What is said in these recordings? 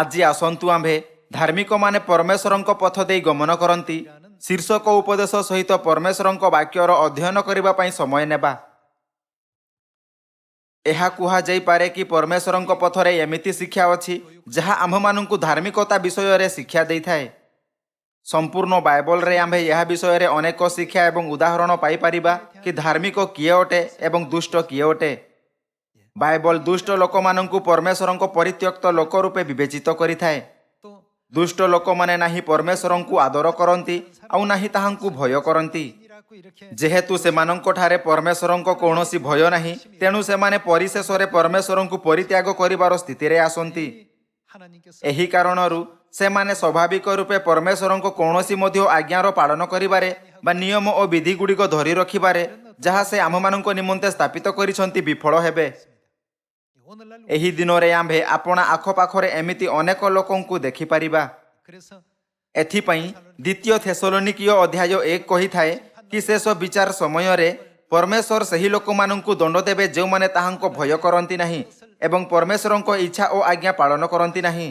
ଆଜି ଆସନ୍ତୁ ଆମ୍ଭେ ଧାର୍ମିକ ମାନେ ପରମେଶ୍ୱରଙ୍କ ପଥ ଦେଇ ଗମନ କରନ୍ତି ଶୀର୍ଷକ ଉପଦେଶ ସହିତ ପରମେଶ୍ୱରଙ୍କ ବାକ୍ୟର ଅଧ୍ୟୟନ କରିବା ପାଇଁ ସମୟ ନେବା। ଏହା କୁହାଯାଇପାରେ କି ପରମେଶ୍ୱରଙ୍କ ପଥରେ ଏମିତି ଶିକ୍ଷା ଅଛି ଯାହା ଆମ୍ଭମାନଙ୍କୁ ଧାର୍ମିକତା ବିଷୟରେ ଶିକ୍ଷା ଦେଇଥାଏ। ସମ୍ପୂର୍ଣ୍ଣ ବାଇବଲରେ ଆମ୍ଭେ ଏହା ବିଷୟରେ ଅନେକ ଶିକ୍ଷା ଏବଂ ଉଦାହରଣ ପାଇପାରିବା କି ଧାର୍ମିକ କିଏ ଅଟେ ଏବଂ ଦୁଷ୍ଟ କିଏ ଅଟେ। ବାଇବଲ ଦୁଷ୍ଟ ଲୋକମାନଙ୍କୁ ପରମେଶ୍ୱରଙ୍କ ପରିତ୍ୟକ୍ତ ଲୋକ ରୂପେ ବିବେଚିତ କରିଥାଏ। ଦୁଷ୍ଟ ଲୋକମାନେ ନାହିଁ ପରମେଶ୍ୱରଙ୍କୁ ଆଦର କରନ୍ତି ଆଉ ନାହିଁ ତାହାଙ୍କୁ ଭୟ କରନ୍ତି। ଯେହେତୁ ସେମାନଙ୍କଠାରେ ପରମେଶ୍ୱରଙ୍କ କୌଣସି ଭୟ ନାହିଁ, ତେଣୁ ସେମାନେ ପରିଶେଷରେ ପରମେଶ୍ୱରଙ୍କୁ ପରିତ୍ୟାଗ କରିବାର ସ୍ଥିତିରେ ଆସନ୍ତି। ଏହି କାରଣରୁ ସେମାନେ ସ୍ୱାଭାବିକ ରୂପେ ପରମେଶ୍ୱରଙ୍କ କୌଣସି ମଧ୍ୟ ଆଜ୍ଞାର ପାଳନ କରିବାରେ ବା ନିୟମ ଓ ବିଧିଗୁଡ଼ିକ ଧରି ରଖିବାରେ ଯାହା ସେ ଆମ୍ଭମାନଙ୍କ ନିମନ୍ତେ ସ୍ଥାପିତ କରିଛନ୍ତି ବିଫଳ ହେବେ। ଏହି ଦିନରେ ଆମ୍ଭେ ଆପଣା ଆଖପାଖରେ ଏମିତି ଅନେକ ଲୋକଙ୍କୁ ଦେଖିପାରିବା। ଏଥିପାଇଁ ଦ୍ୱିତୀୟ ଥେସଲୋନିକୀୟ ଅଧ୍ୟାୟ 1 କହିଥାଏ କି ଶେଷ ବିଚାର ସମୟରେ ପରମେଶ୍ୱର ସେହି ଲୋକମାନଙ୍କୁ ଦଣ୍ଡ ଦେବେ ଯେଉଁମାନେ ତାହାଙ୍କ ଭୟ କରନ୍ତି ନାହିଁ ଏବଂ ପରମେଶ୍ୱରଙ୍କ ଇଚ୍ଛା ଓ ଆଜ୍ଞା ପାଳନ କରନ୍ତି ନାହିଁ।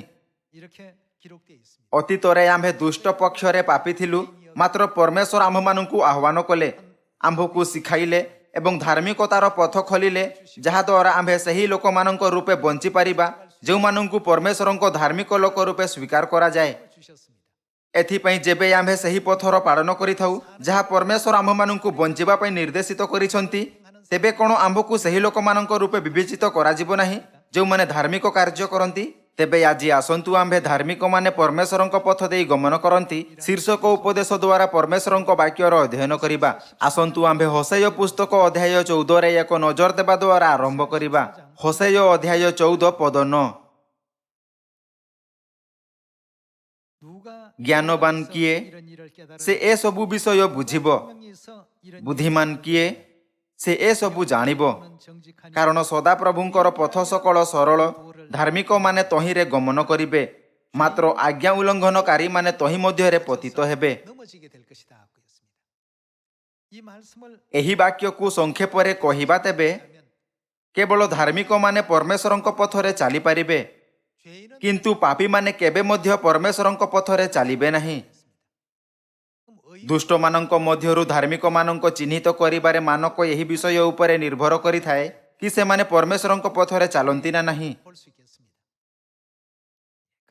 ଅତୀତରେ ଆମ୍ଭେ ଦୁଷ୍ଟ ପକ୍ଷରେ ପାପୀ ଥିଲୁ, ମାତ୍ର ପରମେଶ୍ୱର ଆମ୍ଭମାନଙ୍କୁ ଆହ୍ୱାନ କଲେ, ଆମ୍ଭକୁ ଶିଖାଇଲେ ଏବଂ ଧାର୍ମିକତାର ପଥ ଖୋଲିଲେ, ଯାହାଦ୍ୱାରା ଆମ୍ଭେ ସେହି ଲୋକମାନଙ୍କ ରୂପେ ବଞ୍ଚିପାରିବା ଯେଉଁମାନଙ୍କୁ ପରମେଶ୍ୱରଙ୍କ ଧାର୍ମିକ ଲୋକ ରୂପେ ସ୍ୱୀକାର କରାଯାଏ। ଏଥିପାଇଁ ଯେବେ ଆମ୍ଭେ ସେହି ପଥର ପାଳନ କରିଥାଉ ଯାହା ପରମେଶ୍ୱର ଆମ୍ଭମାନଙ୍କୁ ବଞ୍ଚିବା ପାଇଁ ନିର୍ଦ୍ଦେଶିତ କରିଛନ୍ତି, ତେବେ କ'ଣ ଆମ୍ଭକୁ ସେହି ଲୋକମାନଙ୍କ ରୂପେ ବିବେଚିତ କରାଯିବ ନାହିଁ ଯେଉଁମାନେ ଧାର୍ମିକ କାର୍ଯ୍ୟ କରନ୍ତି? ତେବେ ଆଜି ଆସନ୍ତୁ ଆମ୍ଭେ ଧାର୍ମିକମାନେ ପରମେଶ୍ୱରଙ୍କ ପଥ ଦେଇ ଗମନ କରନ୍ତି ଶୀର୍ଷକ ଉପଦେଶ ଦ୍ୱାରା ପରମେଶ୍ୱରଙ୍କ ବାକ୍ୟର ଅଧ୍ୟୟନ କରିବା। ଆସନ୍ତୁ ଆମ୍ଭେ ହୋସେୟ ପୁସ୍ତକ ଅଧ୍ୟାୟ 14ରେ ଏକ ନଜର ଦେବା ଦ୍ୱାରା ଆରମ୍ଭ କରିବା। ହୋସେୟ ଅଧ୍ୟାୟ 14 ପଦ 9। ଜ୍ଞାନବାନ କିଏ? ସେ ଏସବୁ ବିଷୟ ବୁଝିବ। ବୁଦ୍ଧିମାନ କିଏ? ସେ ଏସବୁ ଜାଣିବ। କାରଣ ସଦାପ୍ରଭୁଙ୍କର ପଥ ସକଳ ସରଳ, ଧାର୍ମିକମାନେ ତହିଁରେ ଗମନ କରିବେ, ମାତ୍ର ଆଜ୍ଞା ଉଲ୍ଲଙ୍ଘନକାରୀମାନେ ତହିଁ ମଧ୍ୟରେ ପତିତ ହେବେ। ଏହି ବାକ୍ୟକୁ ସଂକ୍ଷେପରେ କହିବା ତେବେ କେବଳ ଧାର୍ମିକମାନେ ପରମେଶ୍ୱରଙ୍କ ପଥରେ ଚାଲିପାରିବେ, କିନ୍ତୁ ପାପୀମାନେ କେବେ ମଧ୍ୟ ପରମେଶ୍ୱରଙ୍କ ପଥରେ ଚାଲିବେ ନାହିଁ। ଦୁଷ୍ଟମାନଙ୍କ ମଧ୍ୟରୁ ଧାର୍ମିକମାନଙ୍କ ଚିହ୍ନିତ କରିବାରେ ମାନକ ଏହି ବିଷୟ ଉପରେ ନିର୍ଭର କରିଥାଏ କି ସେମାନେ ପରମେଶ୍ୱରଙ୍କ ପଥରେ ଚାଲନ୍ତି ନା ନାହିଁ।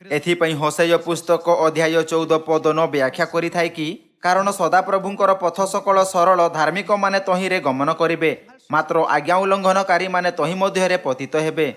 ଏଥିପାଇଁ ହୋସେୟ ପୁସ୍ତକ ଅଧ୍ୟାୟ 14 ପଦ 9 ବ୍ୟାଖ୍ୟା କରିଥାଏ କି କାରଣ ସଦାପ୍ରଭୁଙ୍କର ପଥ ସକଳ ସରଳ, ଧାର୍ମିକମାନେ ତହିଁରେ ଗମନ କରିବେ, ମାତ୍ର ଆଜ୍ଞା ଉଲ୍ଲଙ୍ଘନକାରୀମାନେ ତହିଁ ମଧ୍ୟରେ ପତିତ ହେବେ।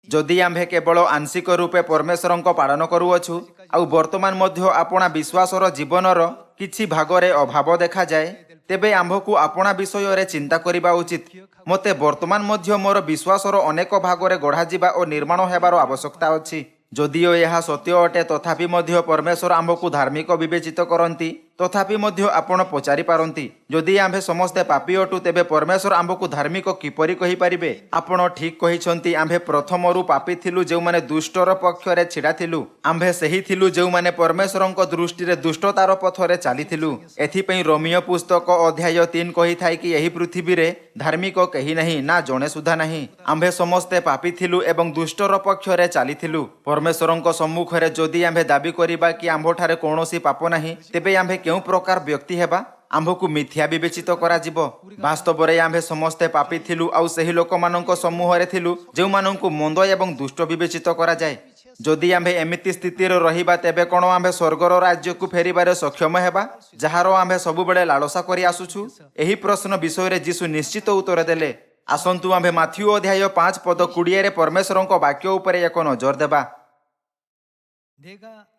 ଯଦି ଆମ୍ଭେ କେବଳ ଆଂଶିକ ରୂପେ ପରମେଶ୍ୱରଙ୍କ ପାଳନ କରୁଅଛୁ ଆଉ ବର୍ତ୍ତମାନ ମଧ୍ୟ ଆପଣା ବିଶ୍ୱାସର ଜୀବନର କିଛି ଭାଗରେ ଅଭାବ ଦେଖାଯାଏ, ତେବେ ଆମ୍ଭକୁ ଆପଣା ବିଷୟରେ ଚିନ୍ତା କରିବା ଉଚିତ। ମୋତେ ବର୍ତ୍ତମାନ ମଧ୍ୟ ମୋର ବିଶ୍ୱାସର ଅନେକ ଭାଗରେ ଗଢ଼ାଯିବା ଓ ନିର୍ମାଣ ହେବାର ଆବଶ୍ୟକତା ଅଛି। ଯଦିଓ ଏହା ସତ୍ୟ ଅଟେ, ତଥାପି ମଧ୍ୟ ପରମେଶ୍ୱର ଆମ୍ଭକୁ ଧାର୍ମିକ ବିବେଚିତ କରନ୍ତି। ତଥାପି ମଧ୍ୟ ଆପଣ ପଚାରିପାରନ୍ତି, ଯଦି ଆମ୍ଭେ ସମସ୍ତେ ପାପୀ ଅଟୁ ତେବେ ପରମେଶ୍ୱର ଆମ୍ଭକୁ ଧାର୍ମିକ କିପରି କହିପାରିବେ? ଆପଣ ଠିକ୍ କହିଛନ୍ତି। ଆମ୍ଭେ ପ୍ରଥମରୁ ପାପୀ ଥିଲୁ, ଯେଉଁମାନେ ଦୁଷ୍ଟର ପକ୍ଷରେ ଛିଡ଼ା ଥିଲୁ। ଆମ୍ଭେ ସେହି ଥିଲୁ ଯେଉଁମାନେ ପରମେଶ୍ୱରଙ୍କ ଦୃଷ୍ଟିରେ ଦୁଷ୍ଟତାର ପଥରେ ଚାଲିଥିଲୁ। ଏଥିପାଇଁ ରୋମୀୟ ପୁସ୍ତକ ଅଧ୍ୟାୟ 3 କହିଥାଏ କି ଏହି ପୃଥିବୀରେ ଧାର୍ମିକ କେହି ନାହିଁ, ନା ଜଣେ ସୁଦ୍ଧା ନାହିଁ। ଆମ୍ଭେ ସମସ୍ତେ ପାପୀ ଥିଲୁ ଏବଂ ଦୁଷ୍ଟର ପକ୍ଷରେ ଚାଲିଥିଲୁ। ପରମେଶ୍ୱରଙ୍କ ସମ୍ମୁଖରେ ଯଦି ଆମ୍ଭେ ଦାବି କରିବା କି ଆମ୍ଭଠାରେ କୌଣସି ପାପ ନାହିଁ, ତେବେ ଆମ୍ଭେ କେଉଁ ପ୍ରକାର ବ୍ୟକ୍ତି ହେବା? ଆମ୍ଭକୁ ମିଥ୍ୟା ବିବେଚିତ କରାଯିବ। ବାସ୍ତବରେ ଆମ୍ଭେ ସମସ୍ତେ ପାପୀ ଥିଲୁ ଆଉ ସେହି ଲୋକମାନଙ୍କ ସମୂହରେ ଥିଲୁ ଯେଉଁମାନଙ୍କୁ ମନ୍ଦ ଏବଂ ଦୁଷ୍ଟ ବିବେଚିତ କରାଯାଏ। ଯଦି ଆମ୍ଭେ ଏମିତି ସ୍ଥିତିରେ ରହିବା, ତେବେ କ'ଣ ଆମ୍ଭେ ସ୍ୱର୍ଗର ରାଜ୍ୟକୁ ଫେରିବାରେ ସକ୍ଷମ ହେବା, ଯାହାର ଆମ୍ଭେ ସବୁବେଳେ ଲାଳସା କରି ଆସୁଛୁ? ଏହି ପ୍ରଶ୍ନ ବିଷୟରେ ଯୀଶୁ ନିଶ୍ଚିତ ଉତ୍ତର ଦେଲେ। ଆସନ୍ତୁ ଆମ୍ଭେ ମାଥ୍ୟୁ ଅଧ୍ୟାୟ 5 ପଦ 20ରେ ପରମେଶ୍ୱରଙ୍କ ବାକ୍ୟ ଉପରେ ଏକ ନଜର ଦେବା।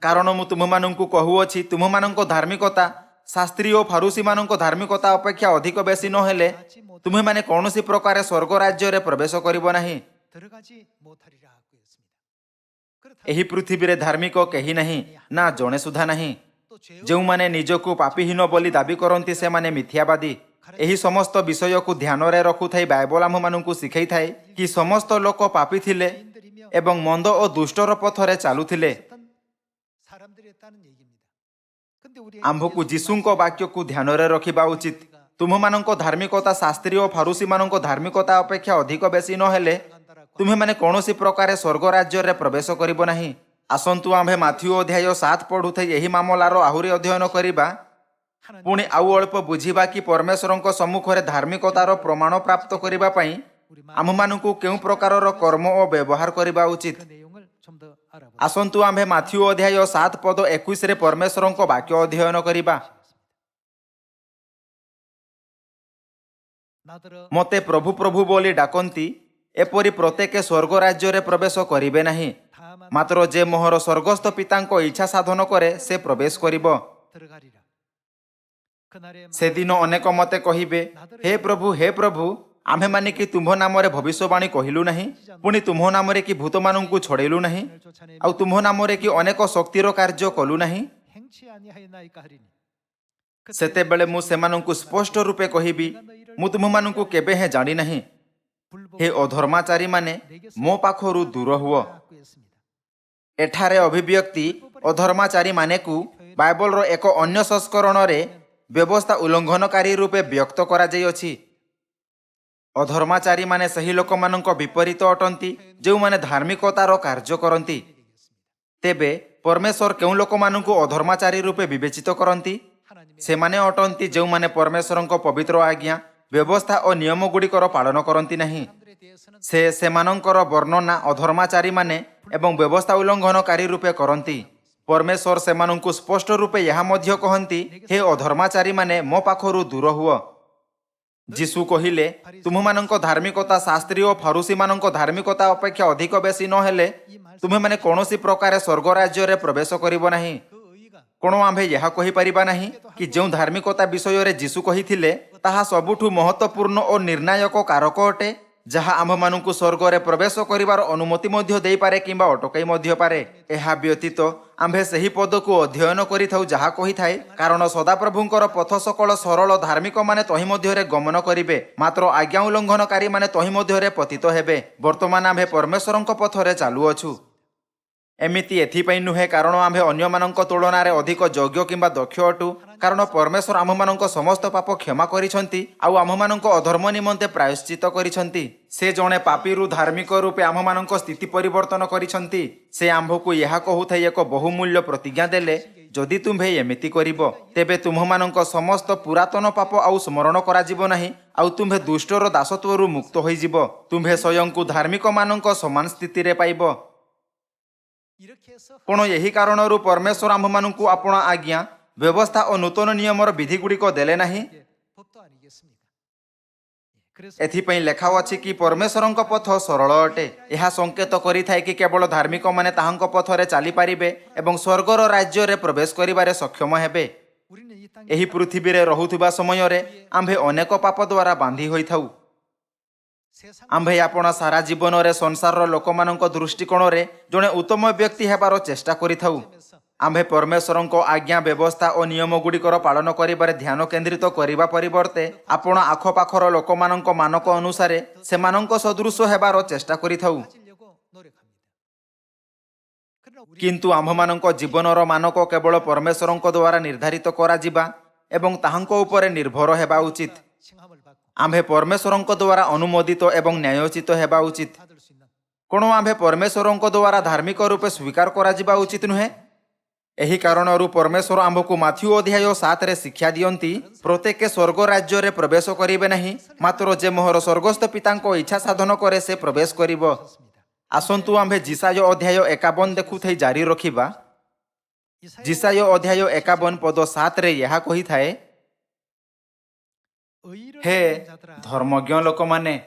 କାରଣ ମୁଁ ତୁମମାନଙ୍କୁ କହୁଅଛି, ତୁମମାନଙ୍କ ଧାର୍ମିକତା ଶାସ୍ତ୍ରୀ ଓ ଫାରୁସୀମାନଙ୍କ ଧାର୍ମିକତା ଅପେକ୍ଷା ଅଧିକ ବେଶୀ ନହେଲେ ତୁମେମାନେ କୌଣସି ପ୍ରକାରେ ସ୍ୱର୍ଗ ରାଜ୍ୟରେ ପ୍ରବେଶ କରିବ ନାହିଁ। ଏହି ପୃଥିବୀରେ ଧାର୍ମିକ କେହି ନାହିଁ, ନା ଜଣେ ସୁଦ୍ଧା ନାହିଁ। ଯେଉଁମାନେ ନିଜକୁ ପାପୀହୀନ ବୋଲି ଦାବି କରନ୍ତି ସେମାନେ ମିଥ୍ୟାବାଦୀ। ଏହି ସମସ୍ତ ବିଷୟକୁ ଧ୍ୟାନରେ ରଖୁଥାଇ ବାଇବଲ ଆମ୍ଭମାନଙ୍କୁ ଶିଖାଇଥାଏ କି ସମସ୍ତ ଲୋକ ପାପୀ ଥିଲେ ଏବଂ ମନ୍ଦ ଓ ଦୁଷ୍ଟର ପଥରେ ଚାଲୁଥିଲେ। ଆମ୍ଭକୁ ଯୀଶୁଙ୍କ ବାକ୍ୟକୁ ଧ୍ୟାନରେ ରଖିବା ଉଚିତ। ତୁମମାନଙ୍କ ଧାର୍ମିକତା ଶାସ୍ତ୍ରୀ ଓ ଫାରୁସୀମାନଙ୍କ ଧାର୍ମିକତା ଅପେକ୍ଷା ଅଧିକ ବେଶୀ ନହେଲେ तुम्हें माने कौनसी प्रकार स्वर्ग राज्य रे प्रवेश करिबो नाही। आसंतु आम्भे माथ्यू अध्याय 7 पढ़ुथे यही मामलार आहुरी अध्ययन करिबा। पुणी आउ अल्प बुझिबा कि परमेश्वरଙ୍କ सम्मुखरे धार्मिकतार प्रमाण प्राप्त करिबा पई आममानंकु केउ प्रकारर कर्म ओ व्यवहार करिबा उचित। आसंतु आम्भे माथ्यू अध्याय 7 पद 21 रे परमेश्वरଙ୍କ वाक्य अध्ययन करिबा। मते प्रभु प्रभु बोली डाकंती एपरि प्रत्येक स्वर्ग राज्य रे प्रवेश करिबे नाही, मात्र जे मोहर स्वर्गस्थ पितांको इच्छा साधन करे से प्रवेश करिबो। से दिन अनेक मते कहिबे, हे प्रभु आम्हे माने कि तुम्भ नामरे भविष्यवाणी कहिलु नहीं, पुणी तुम्भ नामरे कि भूत मानंकु छड़ेलु नहीं, आउ तुम्भ नामरे कि अनेक शक्तिर कार्य कलु नहीं। सेते बेले मु सेमानंकु स्पष्ट रूपे कहिबी, मु तुम्भ मानंकु केबे हे जानि नहीं। हे अधर्माचारी माने मो पाखरु दूर हुओ। एठारे अभिव्यक्ति अधर्माचारी माने को बाइबल रो एक अन्य संस्करण रे व्यवस्था उल्लंघनकारी रूपे व्यक्त करा जाई अछि। अधर्माचारी माने सही लोक मानक विपरीत अटंती जो माने धार्मिकतार कार्य करंती। तेबे परमेश्वर केउ लोक मानकु अधर्माचारी रूपे विवेचित करंती? से माने अटंती जो माने परमेश्वरଙ୍କ पवित्र आज्ञा व्यवस्था और नियम गुड़िकर पालन करंती नहीं। से मानकर वर्णना अधर्माचारी माने एवं व्यवस्था उल्लंघनकारी रूपे करंती। परमेश्वर से मानंकु स्पष्ट रूपे यह मध्य कहंती, हे अधर्माचारी माने मो पाखरु दूर हुओ। जीशु कहिले, तुम मानक धार्मिकता शास्त्री और फरुसी मानक धार्मिकता अपेक्षा अधिक बेसी न हेले तुम्हें माने कौनसी प्रकार स्वर्ग राज्य रे प्रवेश करिबो नाही। कोण आम्भे यह कहि परिबा नाही कि जो धार्मिकता विषय रे जीशु कहिथिले ताहा सबुठु महत्वपूर्ण और निर्णायक कारक अटे, जहा आम्भ मानंकु स्वर्ग रे प्रवेश करिवार अनुमति मध्य देई पारे किंबा अटकाई मध्य पारे। एहा व्यतीत आम्भे सही पद को अध्ययन करिथाउ जहा कहिथाए, कारण सदाप्रभुंकर पथ सकल सरल धार्मिक माने तहि मध्य रे गमन करिवे, मात्र आज्ञा उल्लंघनकारी माने तहि मध्य रे पतित हेबे। वर्तमान आम्भे परमेश्वरଙ୍କ पथरे चालू अछु। एमिति एथिपई नुहे कारण आम्भे अन्य मानक तुलना रे अधिक योग्य किंबा दक्ष अटु, कारण परमेश्वर आममानक समस्त पाप क्षमा करिसंती आउ आममानक अधर्म निमंते प्रायश्चित करिसंती। से जणे पापीरु धार्मिक रूपे आममानक स्थिति परिवर्तन करिसंती। से आम्भकु यह कहूथाई एक बहुमूल्य प्रतिज्ञा देले, जदि तुम्भे एमिति करिबो तेबे तुम्हमानक समस्त पुरातन पाप आउ स्मरण कराजिबो नाही, आउ तुम्भे दुष्टर दासत्वरु मुक्त होइजिबो। तुम्भे स्वयंकु धार्मिक मानक समान स्थिति रे पाइबो। कोण यही कारणरू परमेश्वर आम्भमानंकु आपण आज्ञा व्यवस्था और नूतन नियमर विधि गुड़िक देले नाही। एथिपई लेखा अछि कि परमेश्वरଙ୍କ पथ सरल अटे। यह संकेत करिथाय कि केवल धार्मिक माने ताहांक पथरे चली पारिबे एवं स्वर्गर राज्य रे प्रवेश करिबारे सक्षम हेबे। एही पृथ्वी रे रहुथिबा समय रे आम्भे अनेक पाप द्वारा बांधी होइथाउ। आम्भे आपण सारा जीवन रे संसार लोकमानंक दृष्टिकोण रे जणे उत्तम व्यक्ति हेबार चेष्टा करिथाउ। आम्भे परमेश्वरଙ୍କ आज्ञा व्यवस्था और नियम गुड़िकर पालन करिबारे ध्यान केंद्रित करिबा परिवर्ते आपण आखपाखर लोकमानंक मानक अनुसारे सेमानंक सदृश हेबार चेष्टा करिथाउ। किंतु आम्भमानंक जीवनर मानक केवल परमेश्वरଙ୍କ द्वारा निर्धारित करा जिबा एवं ताहांक उपरे निर्भर हेबा उचित। आम्भे परमेश्वरଙ୍କ द्वारा अनुमोदित एवं न्यायोचित हेबा उचित। कोण आम्भे परमेश्वरଙ୍କ द्वारा धार्मिक रूपे स्वीकार करा जिबा उचित नुहे। एही कारणरू परमेश्वर आम्भकु माथ्यू अध्याय 7 रे शिक्षा दियंती, प्रत्येक स्वर्ग राज्य रे प्रवेश करिबे नहीं, मात्र जे मोहर स्वर्गस्थ पितांको इच्छा साधन करे से प्रवेश करिबो। आसंतु आम्भे जिसाय अध्याय 51 देखुथै जारी रखिबा। जिसाय अध्याय 51 पद 7 रे यहा कहिथाए, हे धर्मज्ञ लोक माने,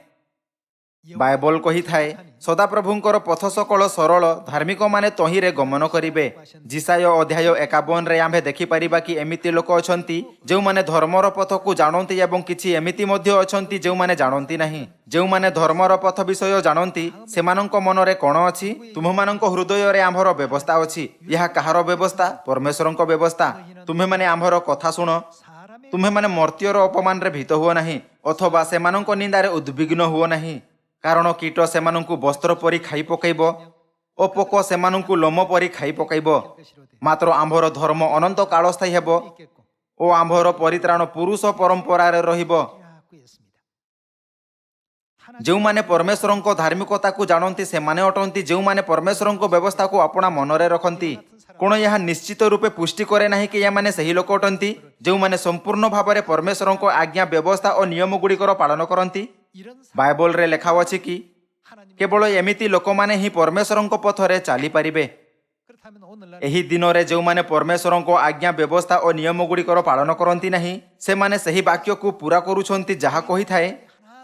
बाइबल कही थाए सदाप्रभुंकर पथ सकल सरल धार्मिक माने तहिरे गमन करिवे। जिसाय अध्याय 51 रे आम्भे देखि परिबा कि एमिति लोक अछंती जो माने धर्मर पथ को जानती एवं किछि एमिति मध्य अछंती जो माने जानती नाही। जो माने धर्मर पथ विषय जानती सेमानंक मनरे कोन अछि? तुममानंक हृदय रे आम्भर व्यवस्था अछि। यह कहार व्यवस्था? परमेश्वरंक व्यवस्था। तुम्हे माने आम्भर कथा सुनो। तुम्हे माने मर्त्यर अपमान रे भीत हुओ नाही, अथवा सेमानंक निंदारे उद्विग्न हुओ नाही। कारण कीट सेमानंकु वस्त्र परि खाई पकाइब ओ पोक सेमानंकु लोम परि खाई पकाइब, मात्र आम्भर धर्म अनंत कालस्थायी हेब ओ आम्भर परित्राण पुरुष परंपरा रे रहिब। ଯେଉଁମାନେ ପରମେଶ୍ୱରଙ୍କ ଧାର୍ମିକତାକୁ ଜାଣନ୍ତି ସେମାନେ ଅଟନ୍ତି ଯେଉଁମାନେ ପରମେଶ୍ୱରଙ୍କ ବ୍ୟବସ୍ଥାକୁ ଆପଣା ମନରେ ରଖନ୍ତି। କ'ଣ ଏହା ନିଶ୍ଚିତ ରୂପେ ପୁଷ୍ଟି କରେ ନାହିଁ କି ଏମାନେ ସେହି ଲୋକ ଅଟନ୍ତି ଯେଉଁମାନେ ସମ୍ପୂର୍ଣ୍ଣ ଭାବରେ ପରମେଶ୍ୱରଙ୍କ ଆଜ୍ଞା ବ୍ୟବସ୍ଥା ଓ ନିୟମ ଗୁଡ଼ିକର ପାଳନ କରନ୍ତି? ବାଇବଲରେ ଲେଖା ଅଛି କି କେବଳ ଏମିତି ଲୋକମାନେ ହିଁ ପରମେଶ୍ୱରଙ୍କ ପଥରେ ଚାଲିପାରିବେ। ଏହି ଦିନରେ ଯେଉଁମାନେ ପରମେଶ୍ୱରଙ୍କ ଆଜ୍ଞା ବ୍ୟବସ୍ଥା ଓ ନିୟମ ଗୁଡ଼ିକର ପାଳନ କରନ୍ତି ନାହିଁ ସେମାନେ ସେହି ବାକ୍ୟକୁ ପୂରା କରୁଛନ୍ତି ଯାହା କହିଥାଏ,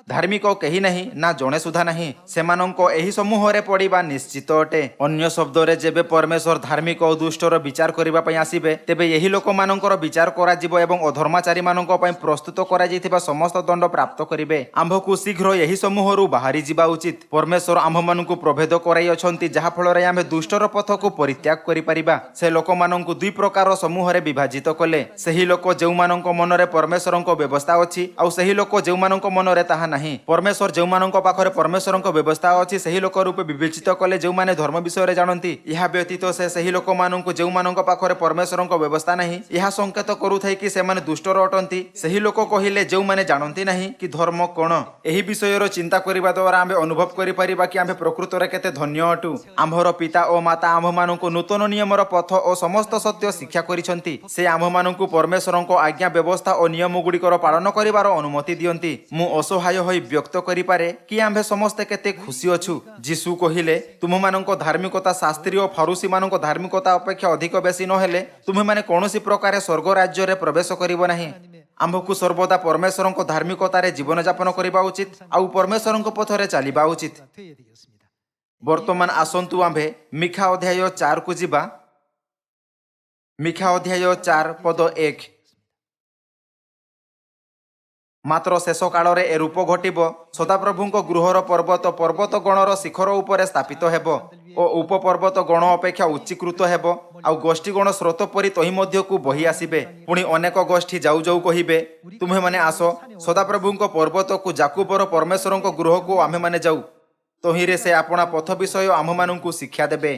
ଧାର୍ମିକ କେହି ନାହିଁ ନା ଜଣେ ସୁଦ୍ଧା ନାହିଁ, ସେମାନଙ୍କ ଏହି ସମୂହରେ ପଡ଼ିବା ନିଶ୍ଚିତ ଅଟେ। ଅନ୍ୟ ଶବ୍ଦରେ ଯେବେ ପରମେଶ୍ୱର ଧାର୍ମିକ ଓ ଦୁଷ୍ଟର ବିଚାର କରିବା ପାଇଁ ଆସିବେ ତେବେ ଏହି ଲୋକମାନଙ୍କର ବିଚାର କରାଯିବ ଏବଂ ଅଧର୍ମାଚାରୀମାନଙ୍କ ପାଇଁ ପ୍ରସ୍ତୁତ କରାଯାଇଥିବା ସମସ୍ତ ଦଣ୍ଡ ପ୍ରାପ୍ତ କରିବେ। ଆମ୍ଭକୁ ଶୀଘ୍ର ଏହି ସମୂହରୁ ବାହାରି ଯିବା ଉଚିତ। ପରମେଶ୍ୱର ଆମ୍ଭମାନଙ୍କୁ ପ୍ରଭେଦ କରାଇ ଅଛନ୍ତି ଯାହାଫଳରେ ଆମେ ଦୁଷ୍ଟର ପଥକୁ ପରିତ୍ୟାଗ କରିପାରିବା। ସେ ଲୋକମାନଙ୍କୁ ଦୁଇ ପ୍ରକାର ସମୂହରେ ବିଭାଜିତ କଲେ, ସେହି ଲୋକ ଯେଉଁମାନଙ୍କ ମନରେ ପରମେଶ୍ୱରଙ୍କ ବ୍ୟବସ୍ଥା ଅଛି ଆଉ ସେହି ଲୋକ ଯେଉଁମାନଙ୍କ ମନରେ ତାହା ନାହିଁ। ପରମେଶ୍ୱର ଯେଉଁମାନଙ୍କ ପାଖରେ ପରମେଶ୍ୱରଙ୍କ ବ୍ୟବସ୍ଥା ଅଛି ସେହି ଲୋକ ରୂପେ ବିବେଚିତ କଲେ ଯେଉଁମାନେ ଧର୍ମ ବିଷୟରେ ଜାଣନ୍ତି। ଏହା ବ୍ୟତୀତ ସେ ସେହି ଲୋକମାନଙ୍କୁ ଯେଉଁମାନଙ୍କ ପାଖରେ ପରମେଶ୍ୱରଙ୍କ ବ୍ୟବସ୍ଥା ନାହିଁ ଏହା ସଂକେତ କରୁଥାଏ କି ସେମାନେ ଦୁଷ୍ଟର ଅଟନ୍ତି। ସେହି ଲୋକ କହିଲେ ଯେଉଁମାନେ ଜାଣନ୍ତି ନାହିଁ କି ଧର୍ମ କ'ଣ। ଏହି ବିଷୟର ଚିନ୍ତା କରିବା ଦ୍ୱାରା ଆମେ ଅନୁଭବ କରିପାରିବା କି ଆମ୍ଭେ ପ୍ରକୃତରେ କେତେ ଧନ୍ୟ ଅଟୁ। ଆମ୍ଭର ପିତା ଓ ମାତା ଆମ୍ଭମାନଙ୍କୁ ନୂତନ ନିୟମର ପଥ ଓ ସମସ୍ତ ସତ୍ୟ ଶିକ୍ଷା କରିଛନ୍ତି। ସେ ଆମ୍ଭମାନଙ୍କୁ ପରମେଶ୍ୱରଙ୍କ ଆଜ୍ଞା ବ୍ୟବସ୍ଥା ଓ ନିୟମ ଗୁଡ଼ିକର ପାଳନ କରିବାର ଅନୁମତି ଦିଅନ୍ତି। ମୁଁ ଅସହାୟ ହୋଇ ବ୍ୟକ୍ତ କରିପାରେ କି ଆମ୍ଭେ ସମସ୍ତେ କେତେ ଖୁସି ଅଛୁ। ଯୀଶୁ କହିଲେ, ତୁମମାନଙ୍କ ଧାର୍ମିକତା ଶାସ୍ତ୍ରୀ ଓ ଫରୁସୀମାନଙ୍କ ଧାର୍ମିକତା ଅପେକ୍ଷା ଅଧିକ ବେଶୀ ନହେଲେ ତୁମେମାନେ କୌଣସି ପ୍ରକାରେ ସ୍ୱର୍ଗ ରାଜ୍ୟରେ ପ୍ରବେଶ କରିବ ନାହିଁ। ଆମ୍ଭକୁ ସର୍ବଦା ପରମେଶ୍ୱରଙ୍କ ଧାର୍ମିକତାରେ ଜୀବନଯାପନ କରିବା ଉଚିତ ଆଉ ପରମେଶ୍ୱରଙ୍କ ପଥରେ ଚାଲିବା ଉଚିତ। ବର୍ତ୍ତମାନ ଆସନ୍ତୁ ଆମ୍ଭେ ମିଖା ଅଧ୍ୟାୟ 4କୁ ଯିବା। ମିଖା ଅଧ୍ୟାୟ 4 ପଦ 1। ମାତ୍ର ଶେଷ କାଳରେ ଏ ରୂପ ଘଟିବ, ସଦାପ୍ରଭୁଙ୍କ ଗୃହର ପର୍ବତ ପର୍ବତ ଗଣର ଶିଖର ଉପରେ ସ୍ଥାପିତ ହେବ ଓ ଉପପର୍ବତ ଗଣ ଅପେକ୍ଷା ଉଚ୍ଚୀକୃତ ହେବ ଆଉ ଗୋଷ୍ଠୀଗଣ ସ୍ରୋତ ପରି ତହିଁ ମଧ୍ୟକୁ ବହି ଆସିବେ। ପୁଣି ଅନେକ ଗୋଷ୍ଠୀ ଯାଉ ଯାଉ କହିବେ, ତୁମେମାନେ ଆସ ସଦାପ୍ରଭୁଙ୍କ ପର୍ବତକୁ ଯାକୁବର ପରମେଶ୍ୱରଙ୍କ ଗୃହକୁ ଆମ୍ଭେମାନେ ଯାଉ, ତହିଁରେ ସେ ଆପଣା ପଥ ବିଷୟ ଆମ୍ଭମାନଙ୍କୁ ଶିକ୍ଷା ଦେବେ।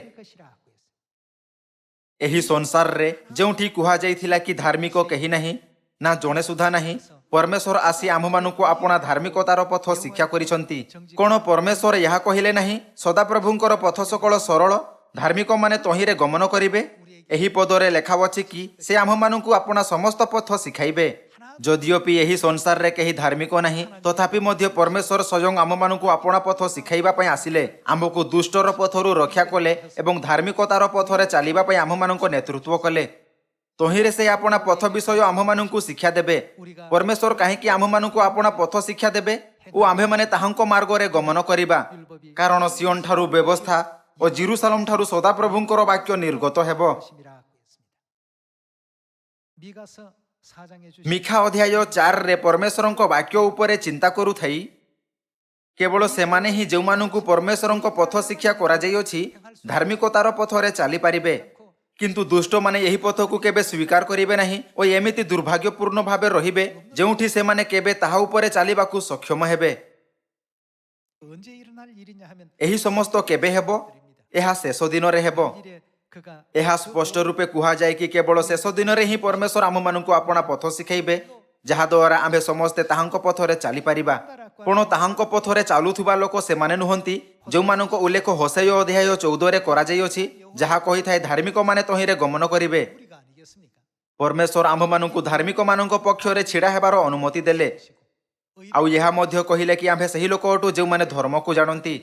ଏହି ସଂସାରରେ ଯେଉଁଠି କୁହାଯାଇଥିଲା କି ଧାର୍ମିକ କେହି ନାହିଁ ନା ଜଣେ ସୁଦ୍ଧା ନାହିଁ, ପରମେଶ୍ୱର ଆସି ଆମ୍ଭମାନଙ୍କୁ ଆପଣା ଧାର୍ମିକତାର ପଥ ଶିକ୍ଷା କରିଛନ୍ତି। କ'ଣ ପରମେଶ୍ୱର ଏହା କହିଲେ ନାହିଁ, ସଦାପ୍ରଭୁଙ୍କର ପଥ ସକଳ ସରଳ, ଧାର୍ମିକମାନେ ତହିଁରେ ଗମନ କରିବେ? ଏହି ପଦରେ ଲେଖା ଅଛି କି ସେ ଆମ୍ଭମାନଙ୍କୁ ଆପଣା ସମସ୍ତ ପଥ ଶିଖାଇବେ। ଯଦିଓ ବି ଏହି ସଂସାରରେ କେହି ଧାର୍ମିକ ନାହିଁ ତଥାପି ମଧ୍ୟ ପରମେଶ୍ୱର ସ୍ୱୟଂ ଆମମାନଙ୍କୁ ଆପଣା ପଥ ଶିଖାଇବା ପାଇଁ ଆସିଲେ, ଆମ୍ଭକୁ ଦୁଷ୍ଟର ପଥରୁ ରକ୍ଷା କଲେ ଏବଂ ଧାର୍ମିକତାର ପଥରେ ଚାଲିବା ପାଇଁ ଆମ୍ଭମାନଙ୍କ ନେତୃତ୍ୱ କଲେ। ତହିଁରେ ସେ ଆପଣା ପଥ ବିଷୟ ଆମ୍ଭମାନଙ୍କୁ ଶିକ୍ଷା ଦେବେ। ପରମେଶ୍ୱର କାହିଁକି ଆମ୍ଭମାନଙ୍କୁ ଆପଣା ପଥ ଶିକ୍ଷା ଦେବେ ଓ ଆମ୍ଭେମାନେ ତାହାଙ୍କ ମାର୍ଗରେ ଗମନ କରିବା? କାରଣ ସିଓନ ଠାରୁ ବ୍ୟବସ୍ଥା ଓ ଜେରୁସାଲେମ ଠାରୁ ସଦାପ୍ରଭୁଙ୍କର ବାକ୍ୟ ନିର୍ଗତ ହେବ। ମିଖା ଅଧ୍ୟାୟ 4ରେ ପରମେଶ୍ୱରଙ୍କ ବାକ୍ୟ ଉପରେ ଚିନ୍ତା କରୁଥାଇ କେବଳ ସେମାନେ ହିଁ ଯେଉଁମାନଙ୍କୁ ପରମେଶ୍ୱରଙ୍କ ପଥ ଶିକ୍ଷା କରାଯାଇଅଛି ଧାର୍ମିକତାର ପଥରେ ଚାଲିପାରିବେ, କିନ୍ତୁ ଦୁଷ୍ଟମାନେ ଏହି ପଥକୁ କେବେ ସ୍ୱୀକାର କରିବେ ନାହିଁ ଓ ଏମିତି ଦୁର୍ଭାଗ୍ୟପୂର୍ଣ୍ଣ ଭାବେ ରହିବେ ଯେଉଁଠି ସେମାନେ କେବେ ତାହା ଉପରେ ଚାଲିବାକୁ ସକ୍ଷମ ହେବେ। ଏହି ସମସ୍ତ କେବେ ହେବ? ଏହା ଶେଷ ଦିନରେ ହେବ। ଏହା ସ୍ପଷ୍ଟ ରୂପେ କୁହାଯାଏ କି କେବଳ ଶେଷ ଦିନରେ ହିଁ ପରମେଶ୍ୱର ଆମମାନଙ୍କୁ ଆପଣା ପଥ ଶିଖାଇବେ, ଯାହାଦ୍ୱାରା ଆମ୍ଭେ ସମସ୍ତେ ତାହାଙ୍କ ପଥରେ ଚାଲିପାରିବା। କ'ଣ ତାହାଙ୍କ ପଥରେ ଚାଲୁଥିବା ଲୋକ ସେମାନେ ନୁହନ୍ତି ଯେଉଁମାନଙ୍କ ଉଲ୍ଲେଖ ହୋସେୟ ଅଧ୍ୟାୟ 14ରେ କରାଯାଇଅଛି, ଯାହା କହିଥାଏ ଧାର୍ମିକମାନେ ତହିଁରେ ଗମନ କରିବେ। ପରମେଶ୍ୱର ଆମ୍ଭମାନଙ୍କୁ ଧାର୍ମିକମାନଙ୍କ ପକ୍ଷରେ ଛିଡ଼ା ହେବାର ଅନୁମତି ଦେଲେ ଆଉ ଏହା ମଧ୍ୟ କହିଲେ କି ଆମ୍ଭେ ସେହି ଲୋକ ଅଟୁ ଯେଉଁମାନେ ଧର୍ମକୁ ଜାଣନ୍ତି।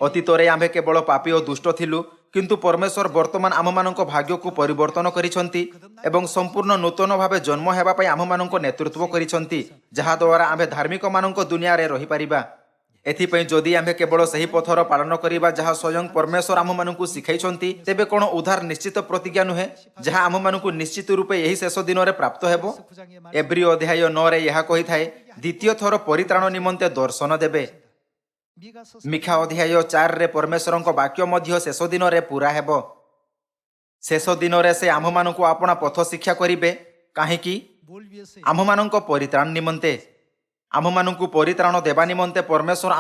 ଅତୀତରେ ଆମ୍ଭେ କେବଳ ପାପୀ ଓ ଦୁଷ୍ଟ ଥିଲୁ, କିନ୍ତୁ ପରମେଶ୍ୱର ବର୍ତ୍ତମାନ ଆମମାନଙ୍କ ଭାଗ୍ୟକୁ ପରିବର୍ତ୍ତନ କରିଛନ୍ତି ଏବଂ ସମ୍ପୂର୍ଣ୍ଣ ନୂତନ ଭାବେ ଜନ୍ମ ହେବା ପାଇଁ ଆମମାନଙ୍କ ନେତୃତ୍ୱ କରିଛନ୍ତି, ଯାହାଦ୍ୱାରା ଆମ୍ଭେ ଧାର୍ମିକମାନଙ୍କ ଦୁନିଆରେ ରହିପାରିବା। ଏଥିପାଇଁ ଯଦି ଆମ୍ଭେ କେବଳ ସେହି ପଥର ପାଳନ କରିବା ଯାହା ସ୍ୱୟଂ ପରମେଶ୍ୱର ଆମମାନଙ୍କୁ ଶିଖାଇଛନ୍ତି, ତେବେ କ'ଣ ଉଦ୍ଧାର ନିଶ୍ଚିତ ପ୍ରତିଜ୍ଞା ନୁହେଁ ଯାହା ଆମମାନଙ୍କୁ ନିଶ୍ଚିତ ରୂପେ ଏହି ଶେଷ ଦିନରେ ପ୍ରାପ୍ତ ହେବ? ଏବ୍ରୀ ଅଧ୍ୟାୟ 9ରେ ଏହା କହିଥାଏ, ଦ୍ୱିତୀୟ ଥର ପରିତ୍ରାଣ ନିମନ୍ତେ ଦର୍ଶନ ଦେବେ। ମିଖା ଅଧ୍ୟାୟ 4ରେ ପରମେଶ୍ୱରଙ୍କ ବାକ୍ୟ ମଧ୍ୟ ଶେଷ ଦିନରେ ପୂରା ହେବ। ଶେଷ ଦିନରେ ସେ ଆମ୍ଭମାନଙ୍କୁ ଆପଣା ପଥ ଶିକ୍ଷା କରିବେ। କାହିଁକି? ଆମ୍ଭମାନଙ୍କ ପରିତ୍ରାଣ ନିମନ୍ତେ। आमମାନଙ୍କୁ ପରିତ୍ରାଣ ଦେବା ନିମନ୍ତେ ପରମେଶ୍ୱର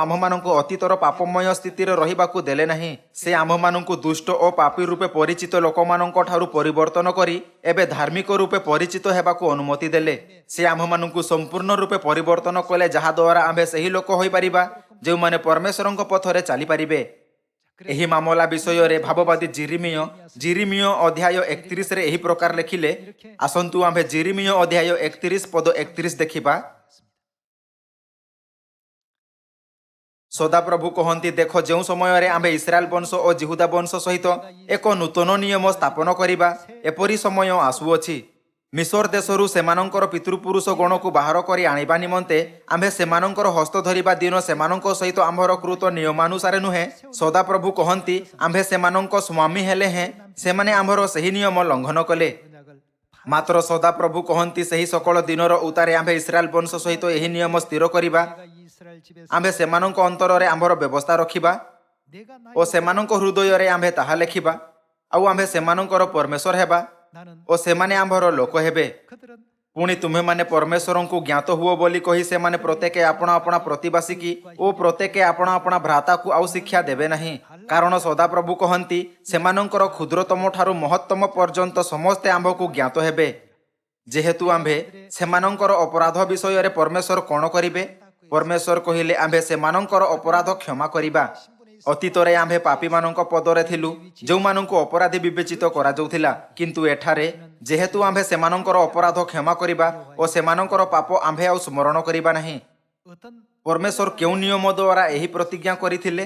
ଆମ୍ଭମାନଙ୍କୁ ଅତୀତର ପାପମୟ ସ୍ଥିତିରେ ରହିବାକୁ ଦେଲେ ନାହିଁ। ସେ ଆମ୍ଭମାନଙ୍କୁ ଦୁଷ୍ଟ ଓ ପାପୀ ରୂପେ ପରିଚିତ ଲୋକମାନଙ୍କ ଠାରୁ ପରିବର୍ତ୍ତନ କରି ଏବେ ଧାର୍ମିକ ରୂପେ ପରିଚିତ ହେବାକୁ ଅନୁମତି ଦେଲେ। ସେ ଆମ୍ଭମାନଙ୍କୁ ସମ୍ପୂର୍ଣ୍ଣ ରୂପେ ପରିବର୍ତ୍ତନ କଲେ, ଯାହାଦ୍ୱାରା ଆମ୍ଭେ ସେହି ଲୋକ ହୋଇପାରିବା ଯେଉଁମାନେ ପରମେଶ୍ୱରଙ୍କ ପଥରେ ଚାଲିପାରିବେ। ଏହି ମାମଲା ବିଷୟରେ ଭାବବାଦୀ ଜିରିମିୟ ଅଧ୍ୟାୟ 31ରେ ଏହି ପ୍ରକାର ଲେଖିଲେ। ଆସନ୍ତୁ ଆମ୍ଭେ ଜିରିମିୟ ଅଧ୍ୟାୟ 31 ପଦ 31 ଦେଖିବା। ସଦାପ୍ରଭୁ କହନ୍ତି, ଦେଖ, ଯେଉଁ ସମୟରେ ଆମ୍ଭେ ଇସ୍ରାଏଲ ବଂଶ ଓ ଜିହୁଦା ବଂଶ ସହିତ ଏକ ନୂତନ ନିୟମ ସ୍ଥାପନ କରିବା, ଏପରି ସମୟ ଆସୁଅଛି। ମିଶର ଦେଶରୁ ସେମାନଙ୍କର ପିତୃପୁରୁଷ ଗଣକୁ ବାହାର କରି ଆଣିବା ନିମନ୍ତେ ଆମ୍ଭେ ସେମାନଙ୍କର ହସ୍ତ ଧରିବା ଦିନ ସେମାନଙ୍କ ସହିତ ଆମ୍ଭର କୃତ ନିୟମାନୁସାରେ ନୁହେଁ। ସଦାପ୍ରଭୁ କହନ୍ତି, ଆମ୍ଭେ ସେମାନଙ୍କ ସ୍ୱାମୀ ହେଲେ ହେଁ ସେମାନେ ଆମ୍ଭର ସେହି ନିୟମ ଲଙ୍ଘନ କଲେ। ମାତ୍ର ସଦାପ୍ରଭୁ କହନ୍ତି, ସେହି ସକଳ ଦିନର ଉତ୍ତାରେ ଆମ୍ଭେ ଇସ୍ରାଏଲ ବଂଶ ସହିତ ଏହି ନିୟମ ସ୍ଥିର କରିବା। ଆମ୍ଭେ ସେମାନଙ୍କ ଅନ୍ତରରେ ଆମ୍ଭର ବ୍ୟବସ୍ଥା ରଖିବା ଓ ସେମାନଙ୍କ ହୃଦୟରେ ଆମ୍ଭେ ତାହା ଲେଖିବା। ଆଉ ଆମ୍ଭେ ସେମାନଙ୍କର ପରମେଶ୍ୱର ହେବା ଓ ସେମାନେ ଆମ୍ଭର ଲୋକ ହେବେ। ପୁଣି ତୁମେମାନେ ପରମେଶ୍ୱରଙ୍କୁ ଜ୍ଞାତ ହୁଅ ବୋଲି କହି ସେମାନେ ପ୍ରତ୍ୟେକେ ଆପଣା ଆପଣା ପ୍ରତିବାସୀକି ଓ ପ୍ରତ୍ୟେକେ ଆପଣା ଆପଣା ଭ୍ରାତାକୁ ଆଉ ଶିକ୍ଷା ଦେବେ ନାହିଁ। କାରଣ ସଦାପ୍ରଭୁ କହନ୍ତି, ସେମାନଙ୍କର କ୍ଷୁଦ୍ରତମ ଠାରୁ ମହତ୍ତମ ପର୍ଯ୍ୟନ୍ତ ସମସ୍ତେ ଆମ୍ଭକୁ ଜ୍ଞାତ ହେବେ। ଯେହେତୁ ଆମ୍ଭେ ସେମାନଙ୍କର ଅପରାଧ ବିଷୟରେ ପରମେଶ୍ୱର କ'ଣ କରିବେ? ପରମେଶ୍ୱର କହିଲେ, ଆମ୍ଭେ ସେମାନଙ୍କର ଅପରାଧ କ୍ଷମା କରିବା। ଅତୀତରେ ଆମ୍ଭେ ପାପୀମାନଙ୍କ ପଦରେ ଥିଲୁ, ଯେଉଁମାନଙ୍କୁ ଅପରାଧୀ ବିବେଚିତ କରାଯାଉଥିଲା। କିନ୍ତୁ ଏଠାରେ ଯେହେତୁ ଆମ୍ଭେ ସେମାନଙ୍କର ଅପରାଧ କ୍ଷମା କରିବା ଓ ସେମାନଙ୍କର ପାପ ଆମ୍ଭେ ଆଉ ସ୍ମରଣ କରିବା ନାହିଁ। ପରମେଶ୍ୱର କେଉଁ ନିୟମ ଦ୍ୱାରା ଏହି ପ୍ରତିଜ୍ଞା କରିଥିଲେ?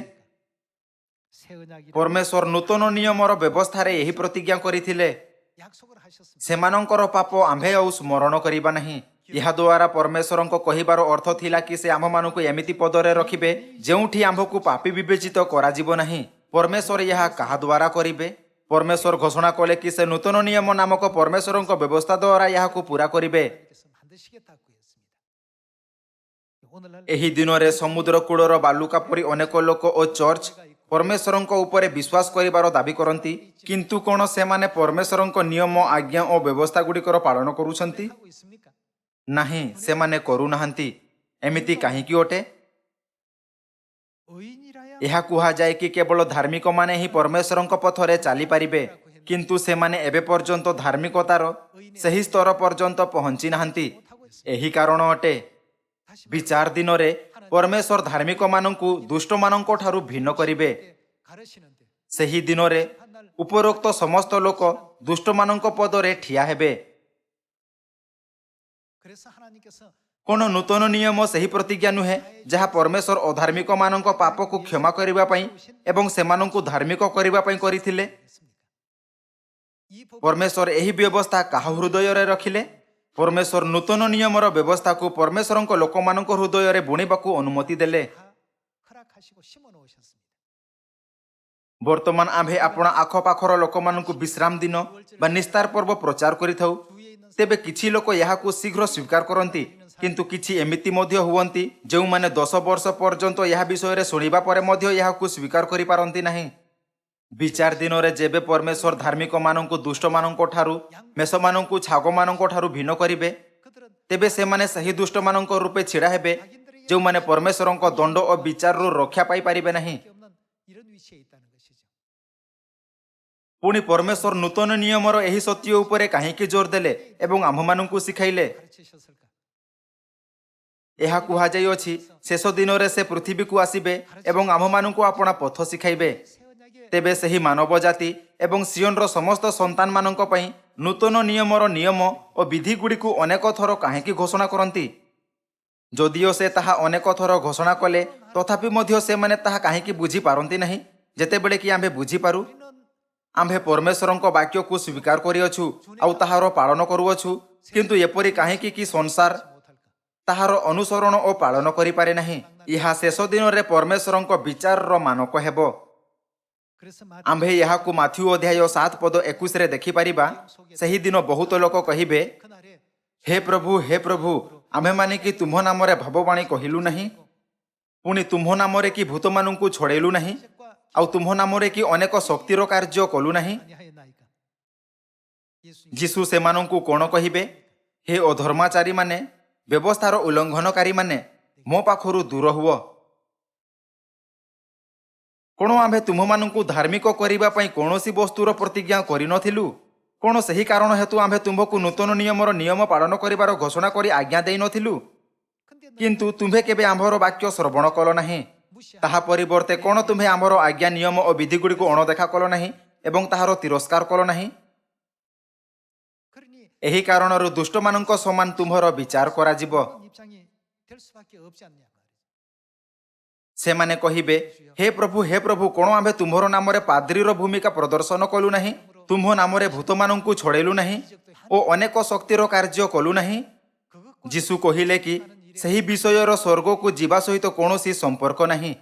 ପରମେଶ୍ୱର ନୂତନ ନିୟମର ବ୍ୟବସ୍ଥାରେ ଏହି ପ୍ରତିଜ୍ଞା କରିଥିଲେ, ସେମାନଙ୍କର ପାପ ଆମ୍ଭେ ଆଉ ସ୍ମରଣ କରିବା ନାହିଁ। ଏହାଦ୍ୱାରା ପରମେଶ୍ୱରଙ୍କ କହିବାର ଅର୍ଥ ଥିଲା କି ସେ ଆମ୍ଭମାନଙ୍କୁ ଏମିତି ପଦରେ ରଖିବେ ଯେଉଁଠି ଆମ୍ଭକୁ ପାପୀ ବିବେଚିତ କରାଯିବ ନାହିଁ। ପରମେଶ୍ୱର ଏହା କାହା ଦ୍ୱାରା କରିବେ? ପରମେଶ୍ୱର ଘୋଷଣା କଲେ କି ସେ ନୂତନ ନିୟମ ନାମକ ପରମେଶ୍ୱରଙ୍କ ବ୍ୟବସ୍ଥା ଦ୍ୱାରା ଏହାକୁ ପୂରା କରିବେ। ଏହି ଦିନରେ ସମୁଦ୍ର କୂଳର ବାଲୁକା ପରି ଅନେକ ଲୋକ ଓ ଚର୍ଚ୍ଚ ପରମେଶ୍ୱରଙ୍କ ଉପରେ ବିଶ୍ୱାସ କରିବାର ଦାବି କରନ୍ତି। କିନ୍ତୁ କ'ଣ ସେମାନେ ପରମେଶ୍ୱରଙ୍କ ନିୟମ, ଆଜ୍ଞା ଓ ବ୍ୟବସ୍ଥା ଗୁଡ଼ିକର ପାଳନ କରୁଛନ୍ତି? ନାହିଁ, ସେମାନେ କରୁନାହାନ୍ତି। ଏମିତି କାହିଁକି ଅଟେ? ଏହା କୁହାଯାଏ କି କେବଳ ଧାର୍ମିକମାନେ ହିଁ ପରମେଶ୍ୱରଙ୍କ ପଥରେ ଚାଲିପାରିବେ। କିନ୍ତୁ ସେମାନେ ଏବେ ପର୍ଯ୍ୟନ୍ତ ଧାର୍ମିକତାର ସେହି ସ୍ତର ପର୍ଯ୍ୟନ୍ତ ପହଞ୍ଚି ନାହାନ୍ତି। ଏହି କାରଣ ଅଟେ, ବିଚାର ଦିନରେ ପରମେଶ୍ୱର ଧାର୍ମିକମାନଙ୍କୁ ଦୁଷ୍ଟମାନଙ୍କ ଠାରୁ ଭିନ୍ନ କରିବେ। ସେହି ଦିନରେ ଉପରୋକ୍ତ ସମସ୍ତ ଲୋକ ଦୁଷ୍ଟମାନଙ୍କ ପଦରେ ଠିଆ ହେବେ। କ'ଣ ନୂତନ ନିୟମ ସେହି ପ୍ରତିଜ୍ଞା ନୁହେଁ ଯାହା ପରମେଶ୍ୱର ଅଧାର୍ମିକମାନଙ୍କ ପାପକୁ କ୍ଷମା କରିବା ପାଇଁ ଏବଂ ସେମାନଙ୍କୁ ଧାର୍ମିକ କରିବା ପାଇଁ କରିଥିଲେ? ପରମେଶ୍ୱର ଏହି ବ୍ୟବସ୍ଥା କାହା ହୃଦୟରେ ରଖିଲେ? ପରମେଶ୍ୱର ନୂତନ ନିୟମର ବ୍ୟବସ୍ଥାକୁ ପରମେଶ୍ୱରଙ୍କ ଲୋକମାନଙ୍କ ହୃଦୟରେ ବୁଣିବାକୁ ଅନୁମତି ଦେଲେ। ବର୍ତ୍ତମାନ ଆମ୍ଭେ ଆପଣା ଆଖପାଖର ଲୋକମାନଙ୍କୁ ବିଶ୍ରାମ ଦିନ ବା ନିସ୍ତାର ପର୍ବ ପ୍ରଚାର କରିଥାଉ। ତେବେ କିଛି ଲୋକ ଏହାକୁ ଶୀଘ୍ର ସ୍ୱୀକାର କରନ୍ତି, କିନ୍ତୁ କିଛି ଏମିତି ମଧ୍ୟ ହୁଅନ୍ତି ଯେଉଁମାନେ 10 ବର୍ଷ ପର୍ଯ୍ୟନ୍ତ ଏହା ବିଷୟରେ ଶୁଣିବା ପରେ ମଧ୍ୟ ଏହାକୁ ସ୍ୱୀକାର କରିପାରନ୍ତି ନାହିଁ। ବିଚାର ଦିନରେ ଯେବେ ପରମେଶ୍ୱର ଧାର୍ମିକମାନଙ୍କୁ ଦୁଷ୍ଟମାନଙ୍କ ଠାରୁ, ମେଷମାନଙ୍କୁ ଛାଗମାନଙ୍କ ଠାରୁ ଭିନ୍ନ କରିବେ, ତେବେ ସେମାନେ ସେହି ଦୁଷ୍ଟମାନଙ୍କ ରୂପେ ଛିଡ଼ା ହେବେ ଯେଉଁମାନେ ପରମେଶ୍ୱରଙ୍କ ଦଣ୍ଡ ଓ ବିଚାରରୁ ରକ୍ଷା ପାଇପାରିବେ ନାହିଁ। ପୁଣି ପରମେଶ୍ୱର ନୂତନ ନିୟମର ଏହି ସତ୍ୟ ଉପରେ କାହିଁକି ଜୋର ଦେଲେ ଏବଂ ଆମ୍ଭମାନଙ୍କୁ ଶିଖାଇଲେ? ଏହା କୁହାଯାଇଅଛି, ଶେଷ ଦିନରେ ସେ ପୃଥିବୀକୁ ଆସିବେ ଏବଂ ଆମ୍ଭମାନଙ୍କୁ ଆପଣା ପଥ ଶିଖାଇବେ। ତେବେ ସେହି ମାନବ ଜାତି ଏବଂ ସିଓନର ସମସ୍ତ ସନ୍ତାନମାନଙ୍କ ପାଇଁ ନୂତନ ନିୟମର ନିୟମ ଓ ବିଧିଗୁଡ଼ିକୁ ଅନେକ ଥର କାହିଁକି ଘୋଷଣା କରନ୍ତି? ଯଦିଓ ସେ ତାହା ଅନେକ ଥର ଘୋଷଣା କଲେ, ତଥାପି ମଧ୍ୟ ସେମାନେ ତାହା କାହିଁକି ବୁଝିପାରନ୍ତି ନାହିଁ? ଯେତେବେଳେ କି ଆମ୍ଭେ ବୁଝିପାରୁ, ଆମ୍ଭେ ପରମେଶ୍ୱରଙ୍କ ବାକ୍ୟକୁ ସ୍ୱୀକାର କରିଅଛୁ ଆଉ ତାହାର ପାଳନ କରୁଅଛୁ, କିନ୍ତୁ ଏପରି କାହିଁକି କି ସଂସାର ତାହାର ଅନୁସରଣ ଓ ପାଳନ କରିପାରେ ନାହିଁ? ଏହା ଶେଷ ଦିନରେ ପରମେଶ୍ୱରଙ୍କ ବିଚାରର ମାନକ ହେବ। ଆମ୍ଭେ ଏହାକୁ ମାଥ୍ୟୁ ଅଧ୍ୟାୟ 7 ପଦ 21ରେ ଦେଖିପାରିବା। ସେହି ଦିନ ବହୁତ ଲୋକ କହିବେ, ହେ ପ୍ରଭୁ, ହେ ପ୍ରଭୁ, ଆମ୍ଭେମାନେ କି ତୁମ୍ଭ ନାମରେ ଭାବବାଣୀ କହିଲୁ ନାହିଁ? ପୁଣି ତୁମ୍ଭ ନାମରେ କି ଭୂତମାନଙ୍କୁ ଛଡ଼େଇଲୁ ନାହିଁ? ଆଉ ତୁମ୍ଭ ନାମରେ କି ଅନେକ ଶକ୍ତିର କାର୍ଯ୍ୟ କଲୁ ନାହିଁ? ଯୀଶୁ ସେମାନଙ୍କୁ କ'ଣ କହିବେ? ହେ ଅଧର୍ମାଚାରୀମାନେ, ବ୍ୟବସ୍ଥାର ଉଲ୍ଲଂଘନକାରୀମାନେ ମୋ ପାଖରୁ ଦୂର ହୁଅ। କ'ଣ ଆମ୍ଭେ ତୁମମାନଙ୍କୁ ଧାର୍ମିକ କରିବା ପାଇଁ କୌଣସି ବସ୍ତୁର ପ୍ରତିଜ୍ଞା କରିନଥିଲୁ? କ'ଣ ସେହି କାରଣ ହେତୁ ଆମ୍ଭେ ତୁମ୍ଭକୁ ନୂତନ ନିୟମର ନିୟମ ପାଳନ କରିବାର ଘୋଷଣା କରି ଆଜ୍ଞା ଦେଇନଥିଲୁ? କିନ୍ତୁ ତୁମ୍ଭେ କେବେ ଆମ୍ଭର ବାକ୍ୟ ଶ୍ରବଣ କଲ ନାହିଁ। ତାହା ପରିବର୍ତ୍ତେ କ'ଣ ତୁମ୍ଭେ ଆମର ଆଜ୍ଞା ନିୟମ ଓ ବିଧିଗୁଡ଼ିକୁ ଅଣଦେଖା କଲ ନାହିଁ ଏବଂ ତାହାର ତିରସ୍କାର କଲ ନାହିଁ? ଏହି କାରଣରୁ ଦୁଷ୍ଟମାନଙ୍କ ସମାନ ତୁମ୍ଭର ବିଚାର କରାଯିବ। ସେମାନେ କହିବେ, ହେ ପ୍ରଭୁ, କ'ଣ ଆମ୍ଭେ ତୁମ୍ଭର ନାମରେ ପାଦ୍ରୀର ଭୂମିକା ପ୍ରଦର୍ଶନ କଲୁ ନାହିଁ? ତୁମ୍ଭ ନାମରେ ଭୂତମାନଙ୍କୁ ଛଡ଼େଇଲୁ ନାହିଁ ଓ ଅନେକ ଶକ୍ତିର କାର୍ଯ୍ୟ କଲୁ ନାହିଁ? ଯୀଶୁ କହିଲେ କି ସେହି ବିଷୟର ସ୍ୱର୍ଗକୁ ଯିବା ସହିତ କୌଣସି ସମ୍ପର୍କ ନାହିଁ।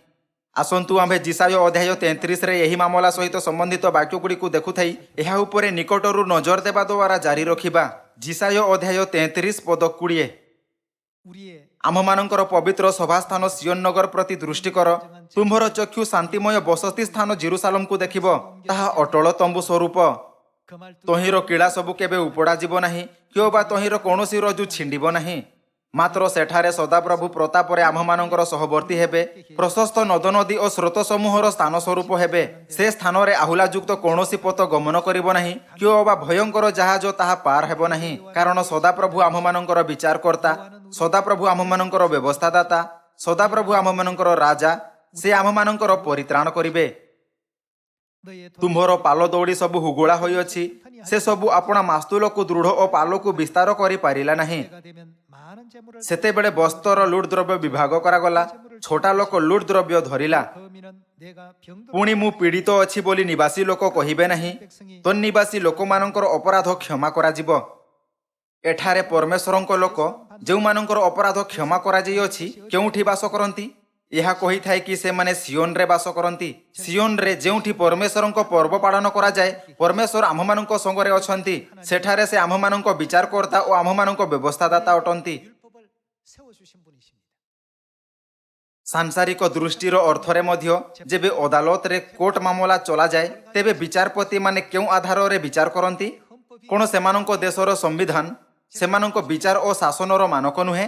ଆସନ୍ତୁ ଆମ୍ଭେ ଯିଶାୟ ଅଧ୍ୟାୟ 33ରେ ଏହି ମାମଲା ସହିତ ସମ୍ବନ୍ଧିତ ବାକ୍ୟଗୁଡ଼ିକୁ ଦେଖୁଥାଇ ଏହା ଉପରେ ନିକଟରୁ ନଜର ଦେବା ଦ୍ୱାରା ଜାରି ରଖିବା। ଯିଶାୟ ଅଧ୍ୟାୟ 33 ପଦ 20। ଆମ୍ଭମାନଙ୍କର ପବିତ୍ର ସଭାସ୍ଥାନ ସିୟୋନ ନଗର ପ୍ରତି ଦୃଷ୍ଟି କର। ତୁମ୍ଭର ଚକ୍ଷୁ ଶାନ୍ତିମୟ ବସତି ସ୍ଥାନ ଜେରୁସାଲେମକୁ ଦେଖିବ। ତାହା ଅଟଳ ତମ୍ବୁ ସ୍ୱରୂପ। ତହିଁର କିଳା ସବୁ କେବେ ଉପଡ଼ାଯିବ ନାହିଁ, କିଓ ବା ତହିଁର କୌଣସି ରଜୁ ଛିଣ୍ଡିବ ନାହିଁ। ମାତ୍ର ସେଠାରେ ସଦାପ୍ରଭୁ ପ୍ରତାପରେ ଆମ୍ଭମାନଙ୍କର ସହବର୍ତ୍ତୀ ହେବେ। ପ୍ରଶସ୍ତ ନଦ ନଦୀ ଓ ସ୍ରୋତ ସମୂହର ସ୍ଥାନ ସ୍ୱରୂପ ହେବେ। ସେ ସ୍ଥାନରେ ଆହୁଲାଯୁକ୍ତ କୌଣସି ପଥ ଗମନ କରିବ ନାହିଁ, କିଓ ବା ଭୟଙ୍କର ଜାହାଜ ତାହା ପାର ହେବ ନାହିଁ। କାରଣ ସଦାପ୍ରଭୁ ଆମ୍ଭମାନଙ୍କର ବିଚାରକର୍ତ୍ତା, ସଦାପ୍ରଭୁ ଆମ୍ଭମାନଙ୍କର ବ୍ୟବସ୍ଥାଦାତା, ସଦାପ୍ରଭୁ ଆମ୍ଭମାନଙ୍କର ରାଜା, ସେ ଆମ୍ଭମାନଙ୍କର ପରିତ୍ରାଣ କରିବେ। ତୁମ୍ଭର ପାଲ ଦୌଡ଼ି ସବୁ ହୁଗୁଳା ହୋଇଅଛି। ସେ ସବୁ ଆପଣା ମାସ୍ତୁଲକୁ ଦୃଢ଼ ଓ ପାଲକୁ ବିସ୍ତାର କରିପାରିଲା ନାହିଁ। ସେତେବେଳେ ବସ୍ତର ଲୁଟ୍ ଦ୍ରବ୍ୟ ବିଭାଗ କରାଗଲା। ଛୋଟା ଲୋକ ଲୁଟ୍ ଦ୍ରବ୍ୟ ଧରିଲା। ପୁଣି ମୁଁ ପୀଡ଼ିତ ଅଛି ବୋଲି ନିବାସୀ ଲୋକ କହିବେ ନାହିଁ। ତନ୍ନିବାସୀ ଲୋକମାନଙ୍କର ଅପରାଧ କ୍ଷମା କରାଯିବ। ଏଠାରେ ପରମେଶ୍ୱରଙ୍କ ଲୋକ ଯେଉଁମାନଙ୍କର ଅପରାଧ କ୍ଷମା କରାଯାଇଅଛି କେଉଁଠି ବାସ କରନ୍ତି? ଏହା କହିଥାଏ କି ସେମାନେ ସିଓନରେ ବାସ କରନ୍ତି। ସିଓନରେ ଯେଉଁଠି ପରମେଶ୍ୱରଙ୍କ ପର୍ବ ପାଳନ କରାଯାଏ, ପରମେଶ୍ୱର ଆମ୍ଭମାନଙ୍କ ସଙ୍ଗରେ ଅଛନ୍ତି। ସେଠାରେ ସେ ଆମ୍ଭମାନଙ୍କ ବିଚାରକର୍ତ୍ତା ଓ ଆମ୍ଭମାନଙ୍କ ବ୍ୟବସ୍ଥାଦାତା ଅଟନ୍ତି। ସାଂସାରିକ ଦୃଷ୍ଟିର ଅର୍ଥରେ ମଧ୍ୟ ଯେବେ ଅଦାଲତରେ କୋର୍ଟ ମାମଲା ଚଲାଯାଏ, ତେବେ ବିଚାରପତିମାନେ କେଉଁ ଆଧାରରେ ବିଚାର କରନ୍ତି? କ'ଣ ସେମାନଙ୍କ ଦେଶର ସମ୍ବିଧାନ ସେମାନଙ୍କ ବିଚାର ଓ ଶାସନର ମାନକ ନୁହେଁ?